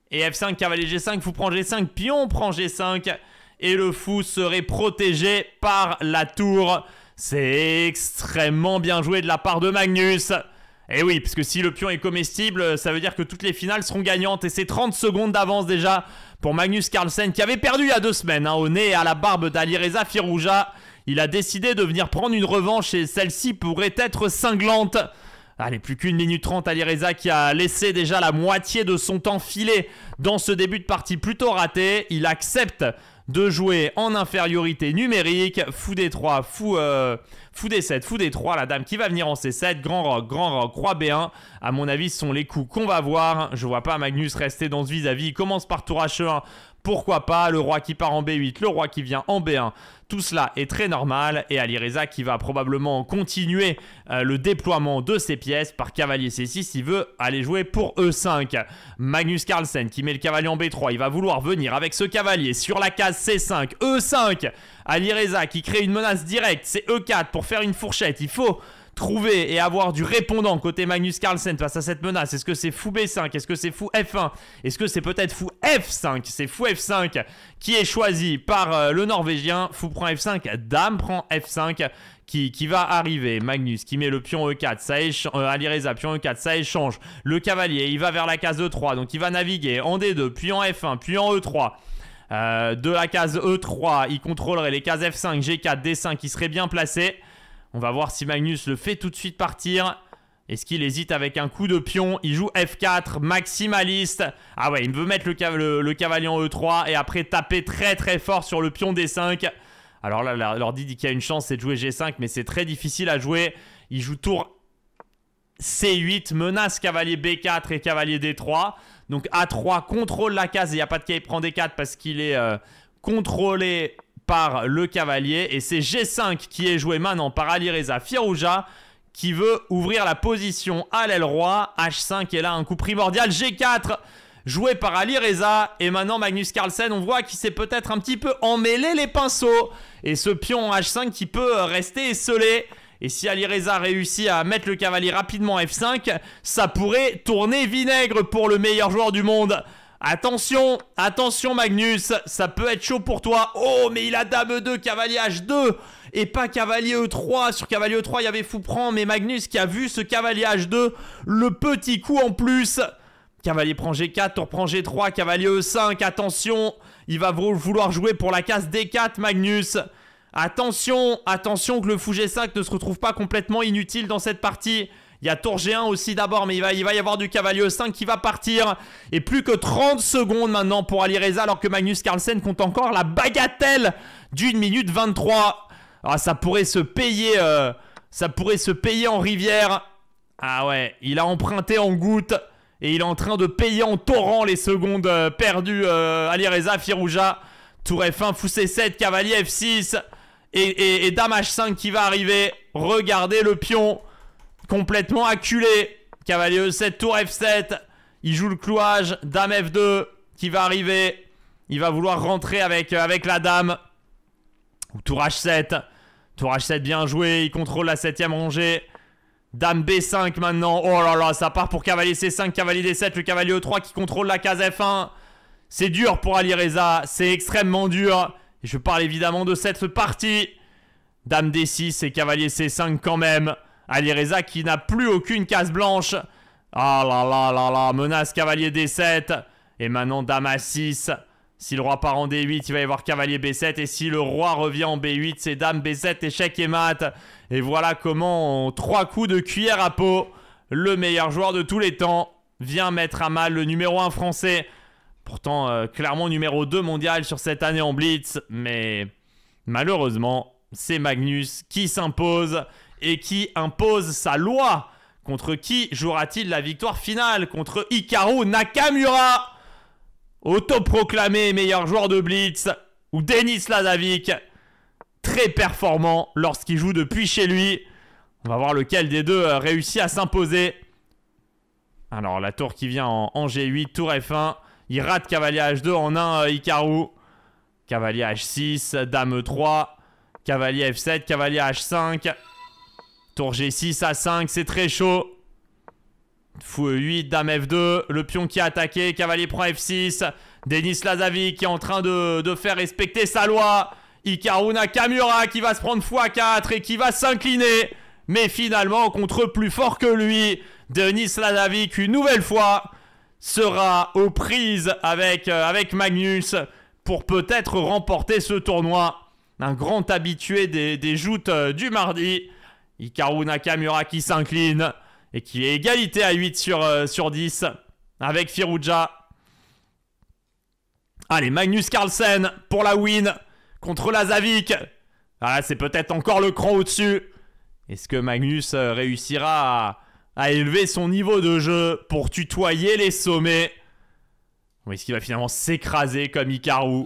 Et F5, cavalier G5, fou prend G5, pion prend G5. Et le fou serait protégé par la tour. C'est extrêmement bien joué de la part de Magnus. Et oui, parce que si le pion est comestible, ça veut dire que toutes les finales seront gagnantes. Et c'est 30 secondes d'avance déjà pour Magnus Carlsen, qui avait perdu il y a 2 semaines, au nez et à la barbe d'Alireza Firouzja. Il a décidé de venir prendre une revanche et celle-ci pourrait être cinglante. Allez, plus qu'1 minute 30, Alireza qui a laissé déjà la moitié de son temps filer dans ce début de partie plutôt raté. Il accepte de jouer en infériorité numérique. Fou D3, fou D7, fou D3, la dame qui va venir en C7, grand roc, roi B1. À mon avis, ce sont les coups qu'on va voir. Je vois pas Magnus rester dans ce vis-à-vis. Il commence par tour H1. Pourquoi pas, le roi qui part en B8, le roi qui vient en B1, tout cela est très normal. Et Alireza qui va probablement continuer le déploiement de ses pièces par cavalier C6, il veut aller jouer pour E5. Magnus Carlsen qui met le cavalier en B3, il va vouloir venir avec ce cavalier sur la case C5, E5. Alireza qui crée une menace directe, c'est E4 pour faire une fourchette, il faut trouver et avoir du répondant côté Magnus Carlsen face à cette menace. Est-ce que c'est fou B5? Est-ce que c'est fou F1? Est-ce que c'est peut-être fou F5? C'est fou F5 qui est choisi par le Norvégien. Fou prend F5, dame prend F5 qui va arriver. Magnus qui met le pion E4, ça Alireza, pion E4, ça échange. Le cavalier, il va vers la case E3, donc il va naviguer en D2, puis en F1, puis en E3. De la case E3, il contrôlerait les cases F5, G4, D5 qui seraient bien placés. On va voir si Magnus le fait tout de suite partir. Est-ce qu'il hésite avec un coup de pion? Il joue F4, maximaliste. Ah ouais, il veut mettre le cavalier en E3 et après taper très très fort sur le pion D5. Alors là, l'ordi dit qu'il y a une chance, c'est de jouer G5, mais c'est très difficile à jouer. Il joue tour C8, menace cavalier B4 et cavalier D3. Donc A3 contrôle la case et il n'y a pas de cas, il prend D4 parce qu'il est contrôlé par le cavalier. Et c'est G5 qui est joué maintenant par Alireza Firouzja qui veut ouvrir la position à l'aile roi. H5 est là un coup primordial. G4 joué par Alireza. Et maintenant Magnus Carlsen, on voit qu'il s'est peut-être un petit peu emmêlé les pinceaux. Et ce pion H5 qui peut rester esselé. Et si Alireza réussit à mettre le cavalier rapidement F5, ça pourrait tourner vinaigre pour le meilleur joueur du monde. Attention, attention Magnus, ça peut être chaud pour toi. Oh, mais il a dame E2, cavalier H2 et pas cavalier E3. Sur cavalier E3, il y avait fou prend, mais Magnus qui a vu ce cavalier H2, le petit coup en plus. Cavalier prend G4, tour prend G3, cavalier E5, attention. Il va vouloir jouer pour la case D4 Magnus. Attention, attention que le fou G5 ne se retrouve pas complètement inutile dans cette partie. Il y a tour G1 aussi d'abord, mais il va y avoir du cavalier E5 qui va partir. Et plus que 30 secondes maintenant pour Alireza, alors que Magnus Carlsen compte encore la bagatelle d'1 minute 23. Ah, ça pourrait se payer en rivière. Ah ouais, il a emprunté en gouttes et il est en train de payer en torrent les secondes perdues. Alireza Firouzja, tour F1, fou C7, cavalier F6 et dame H5 qui va arriver. Regardez le pion complètement acculé. Cavalier E7, tour F7. Il joue le clouage. Dame F2 qui va arriver. Il va vouloir rentrer avec la dame. Tour H7. Tour H7 bien joué. Il contrôle la 7ème rangée. Dame B5 maintenant. Oh là là, ça part pour cavalier C5, cavalier D7. Le cavalier E3 qui contrôle la case F1. C'est dur pour Alireza. C'est extrêmement dur. Et je parle évidemment de cette partie. Dame D6 et cavalier C5 quand même. Alireza qui n'a plus aucune case blanche. Ah là là là là. Menace cavalier D7. Et maintenant dame A6. Si le roi part en D8, il va y avoir cavalier B7. Et si le roi revient en B8, c'est dame B7, échec et mat. Et voilà comment, en 3 coups de cuillère à peau, le meilleur joueur de tous les temps vient mettre à mal le numéro 1 français. Pourtant, clairement numéro 2 mondial sur cette année en Blitz. Mais malheureusement, c'est Magnus qui s'impose et qui impose sa loi. Contre qui jouera-t-il la victoire finale? Contre Hikaru Nakamura, autoproclamé meilleur joueur de Blitz, ou Denis Lazavic, très performant lorsqu'il joue depuis chez lui. On va voir lequel des deux réussit à s'imposer. Alors la tour qui vient en G8, tour F1. Il rate cavalier H2 en 1 Hikaru. Cavalier H6, dame E3, cavalier F7, cavalier H5. Tour G6 à 5, c'est très chaud. Fou E8, dame F2, le pion qui a attaqué, cavalier prend F6. Denis Lazavic qui est en train de faire respecter sa loi. Hikaru Nakamura qui va se prendre x4 et qui va s'incliner. Mais finalement, contre plus fort que lui, Denis Lazavic, une nouvelle fois, sera aux prises avec Magnus pour peut-être remporter ce tournoi. Un grand habitué des joutes du mardi. Hikaru Nakamura qui s'incline et qui est égalité à 8 sur 10 avec Firouzja. Allez, Magnus Carlsen pour la win contre Lazavic. Ah, c'est peut-être encore le cran au-dessus. Est-ce que Magnus réussira à élever son niveau de jeu pour tutoyer les sommets? Ou est-ce qu'il va finalement s'écraser comme Hikaru?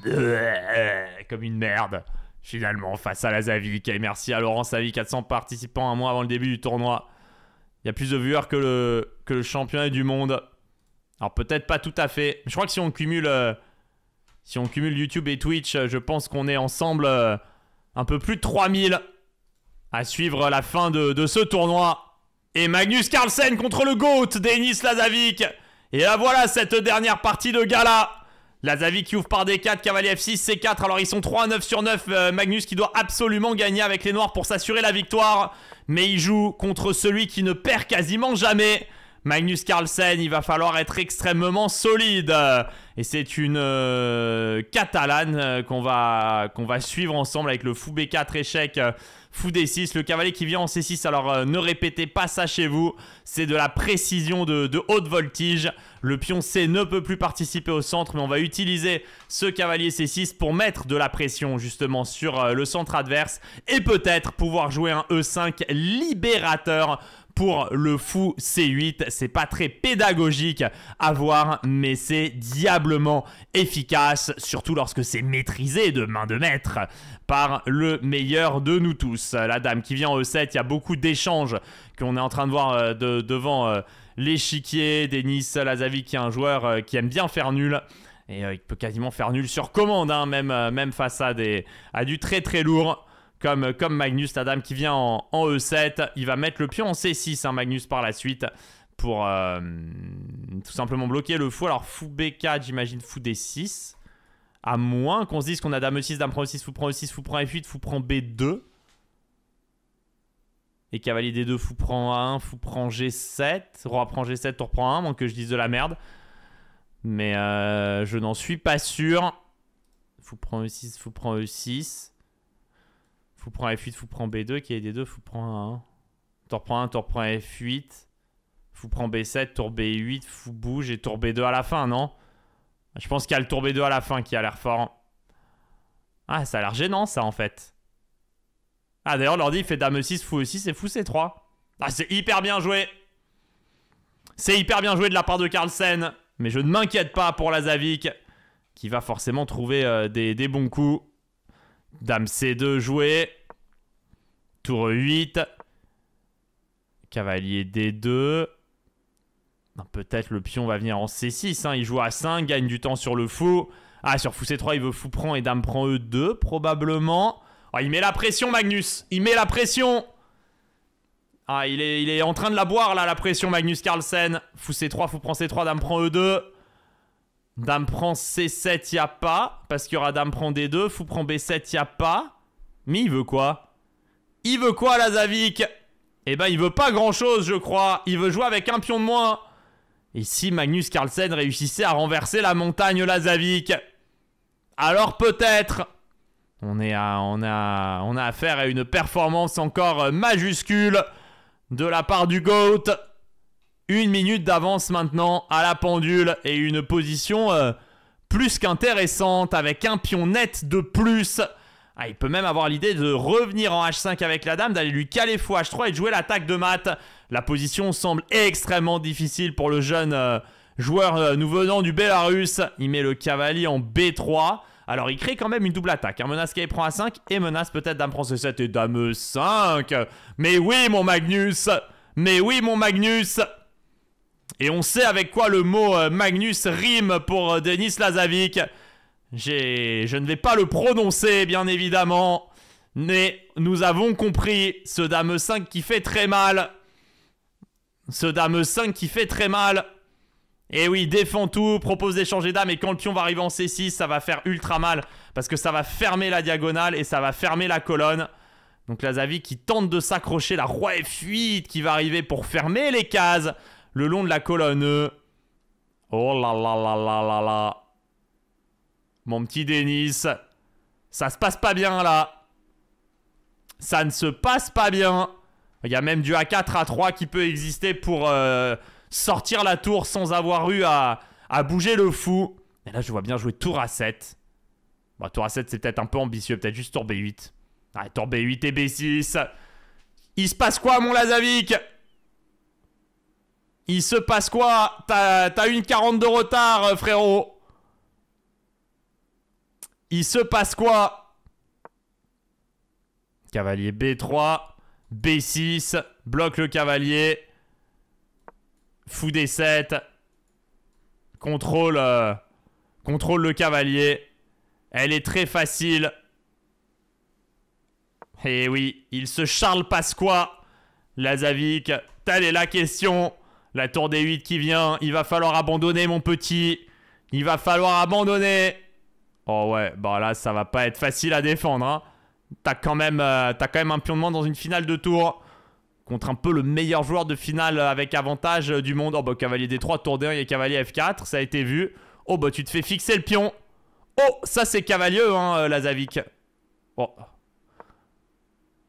Comme une merde. Finalement, face à Lazavic. Et merci à Laurent Savi, 400 participants un mois avant le début du tournoi. Il y a plus de viewers que le championnat du monde. Alors peut-être pas tout à fait. Je crois que si on cumule YouTube et Twitch, je pense qu'on est ensemble un peu plus de 3000 à suivre la fin de ce tournoi. Et Magnus Carlsen contre le GOAT, Denis Lazavic. Et là voilà cette dernière partie de gala. Lazavic qui ouvre par D4, cavalier F6, C4. Alors ils sont 3 à 9 sur 9. Magnus qui doit absolument gagner avec les noirs pour s'assurer la victoire. Mais il joue contre celui qui ne perd quasiment jamais. Magnus Carlsen, il va falloir être extrêmement solide. Et c'est une catalane qu'on va suivre ensemble avec le fou B4 échec, fou D6, le cavalier qui vient en C6. Alors ne répétez pas ça chez vous, c'est de la précision de haute voltige. Le pion C ne peut plus participer au centre, mais on va utiliser ce cavalier C6 pour mettre de la pression justement sur le centre adverse et peut-être pouvoir jouer un E5 libérateur pour le fou C8. C'est pas très pédagogique à voir, mais c'est diablement efficace, surtout lorsque c'est maîtrisé de main de maître par le meilleur de nous tous. La dame qui vient en E7, il y a beaucoup d'échanges qu'on est en train de voir devant l'échiquier. Denis Lazavic qui est un joueur qui aime bien faire nul. Et il peut quasiment faire nul sur commande, hein, même face à du très très lourd. Comme Magnus, la dame qui vient en E7. Il va mettre le pion en C6, hein, Magnus, par la suite, pour tout simplement bloquer le fou. Alors, fou B4, j'imagine fou D6. À moins qu'on se dise qu'on a dame E6, dame prend E6, fou prend E6, fou prend F8, fou prend B2. Et cavalier D2, fou prend A1, fou prend G7. Roi prend G7, tour prend 1, moins que je dise de la merde. Mais je n'en suis pas sûr. Fou prend E6, fou prend E6. Fou prend F8, fou prend B2, qui est D2, fou prend A1. Tour prend 1, tour prend F8. Fou prend B7, tour B8, fou bouge et tour B2 à la fin, non? Je pense qu'il y a le tour B2 à la fin qui a l'air fort. Ah, ça a l'air gênant ça en fait. Ah d'ailleurs l'ordi il fait dame E6, fou E6 et fou C3. Ah c'est hyper bien joué. C'est hyper bien joué de la part de Carlsen. Mais je ne m'inquiète pas pour Lazavic, qui va forcément trouver des bons coups. Dame C2 joué. Tour 8. Cavalier D2. Peut-être le pion va venir en C6. Hein. Il joue à 5, gagne du temps sur le fou. Ah, sur fou C3, il veut fou prend et dame prend E2, probablement. Oh, il met la pression, Magnus. Il met la pression. Ah, il est en train de la boire, là, la pression, Magnus Carlsen. Fou C3, fou prend C3, dame prend E2. Dame prend C7, il n'y a pas. Parce qu'il y aura dame prend D2. Fou prend B7, il n'y a pas. Mais il veut quoi? Il veut quoi, Lazavic? Eh ben, il veut pas grand-chose, je crois. Il veut jouer avec un pion de moins. Et si Magnus Carlsen réussissait à renverser la montagne Lazavic, alors peut-être on a affaire à une performance encore majuscule de la part du GOAT. 1 minute d'avance maintenant à la pendule et une position plus qu'intéressante avec un pion net de plus. Ah, il peut même avoir l'idée de revenir en H5 avec la dame, d'aller lui caler fou H3 et de jouer l'attaque de mat. La position semble extrêmement difficile pour le jeune joueur nous venant du Bélarus. Il met le cavalier en B3. Alors il crée quand même une double attaque. Menace cavalier prend A5 et menace peut-être dame prend C7 et dame E5. Mais oui mon Magnus. Mais oui mon Magnus. Et on sait avec quoi le mot Magnus rime pour Denis Lazavic. Je ne vais pas le prononcer bien évidemment. Mais nous avons compris ce dame 5 qui fait très mal. Ce dame 5 qui fait très mal. Et oui, défend tout, propose d'échanger dame. Et quand le pion va arriver en C6, ça va faire ultra mal. Parce que ça va fermer la diagonale et ça va fermer la colonne. Donc Lazavic qui tente de s'accrocher. La roi F8 qui va arriver pour fermer les cases le long de la colonne E. Oh là là là là là là. Mon petit Denis. Ça se passe pas bien là. Ça ne se passe pas bien. Il y a même du A4, A3 qui peut exister pour sortir la tour sans avoir eu à bouger le fou. Et là, je vois bien jouer tour A7. Bon, tour A7, c'est peut-être un peu ambitieux. Peut-être juste tour B8. Ah, tour B8 et B6. Il se passe quoi, mon Lazavic? Il se passe quoi? T'as une 40 de retard, frérot. Il se passe quoi? Cavalier B3. B6. Bloque le cavalier. Fou D7. Contrôle le cavalier. Elle est très facile. Et oui, il se Charles Pasqua. Lazavic, telle est la question. La tour D8 qui vient. Il va falloir abandonner, mon petit. Il va falloir abandonner. Oh ouais, bah là, ça va pas être facile à défendre. Hein. T'as quand même un pion de moins dans une finale de tour. Contre un peu le meilleur joueur de finale avec avantage du monde. Oh bah cavalier D3, tour D1, il y a cavalier F4, ça a été vu. Oh bah tu te fais fixer le pion. Oh, ça c'est cavalier hein, Lazavic. Oh.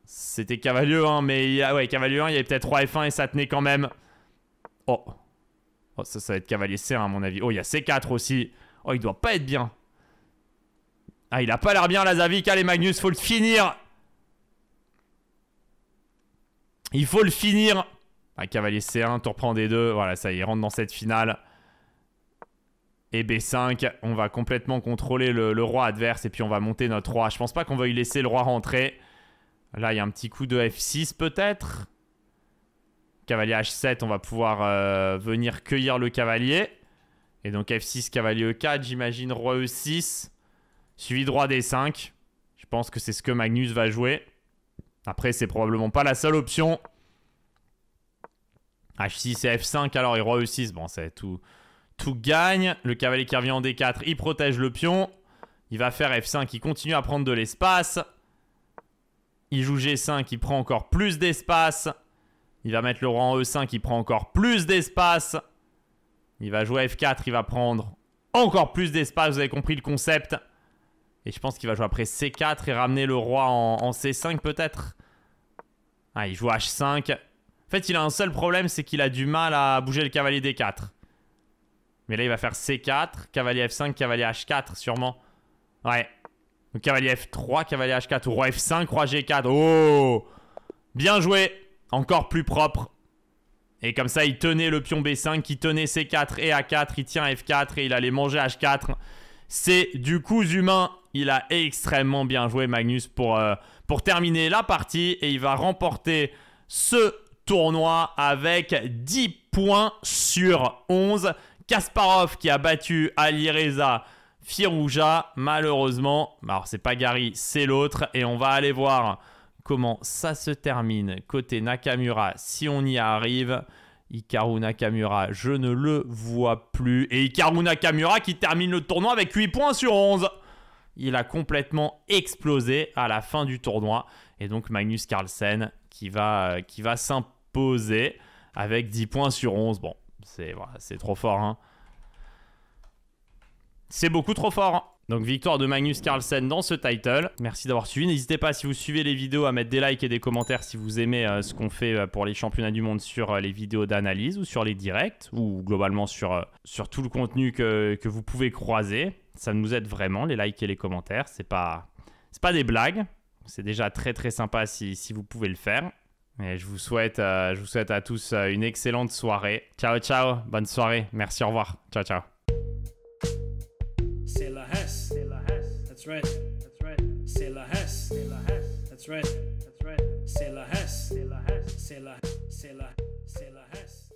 C'était cavalier 1, mais ouais, cavalier 1, il y avait peut-être roi F1 et ça tenait quand même. Oh. Oh, ça va être cavalier C1 à mon avis. Oh, il y a C4 aussi. Oh, il doit pas être bien. Ah, il a pas l'air bien Lazavic. Allez Magnus, faut le finir. Il faut le finir. Ah, cavalier C1, tour prend D2. Voilà, ça y est, il rentre dans cette finale. Et B5, on va complètement contrôler le roi adverse. Et puis on va monter notre roi. Je pense pas qu'on va y laisser le roi rentrer. Là, il y a un petit coup de F6 peut-être. Cavalier H7, on va pouvoir venir cueillir le cavalier. Et donc F6, cavalier E4, j'imagine roi E6. Suivi de roi D5. Je pense que c'est ce que Magnus va jouer. Après, c'est probablement pas la seule option. H6 et F5, alors et roi E6. Bon, c'est tout gagne. Le cavalier qui revient en D4, il protège le pion. Il va faire F5, il continue à prendre de l'espace. Il joue G5, il prend encore plus d'espace. Il va mettre le roi en E5, il prend encore plus d'espace. Il va jouer F4, il va prendre encore plus d'espace. Vous avez compris le concept. Et je pense qu'il va jouer après C4 et ramener le roi en C5 peut-être. Ah, il joue H5. En fait, il a un seul problème, c'est qu'il a du mal à bouger le cavalier D4. Mais là, il va faire C4, cavalier F5, cavalier H4 sûrement. Ouais. Donc cavalier F3, cavalier H4 ou roi F5, roi G4. Oh! Bien joué. Encore plus propre. Et comme ça, il tenait le pion B5, il tenait C4 et A4. Il tient F4 et il allait manger H4. C'est du coup humain. Il a extrêmement bien joué Magnus pour terminer la partie. Et il va remporter ce tournoi avec 10 points sur 11. Kasparov qui a battu Alireza Firouzja. Malheureusement, alors c'est pas Gary, c'est l'autre. Et on va aller voir comment ça se termine côté Nakamura si on y arrive. Hikaru Nakamura, je ne le vois plus. Et Hikaru Nakamura qui termine le tournoi avec 8 points sur 11. Il a complètement explosé à la fin du tournoi. Et donc Magnus Carlsen qui va s'imposer avec 10 points sur 11. Bon, C'est trop fort, hein. C'est beaucoup trop fort, hein. Donc victoire de Magnus Carlsen dans ce title. Merci d'avoir suivi. N'hésitez pas, si vous suivez les vidéos, à mettre des likes et des commentaires si vous aimez ce qu'on fait pour les championnats du monde sur les vidéos d'analyse ou sur les directs ou globalement sur tout le contenu que vous pouvez croiser. Ça nous aide vraiment, les likes et les commentaires. C'est pas des blagues. C'est déjà très très sympa si vous pouvez le faire. Et je vous souhaite à tous une excellente soirée. Ciao ciao, bonne soirée. Merci, au revoir. Ciao ciao. C'est la Hesse. That's right. C'est la Hesse. That's right. C'est la Hesse. C'est la Hesse.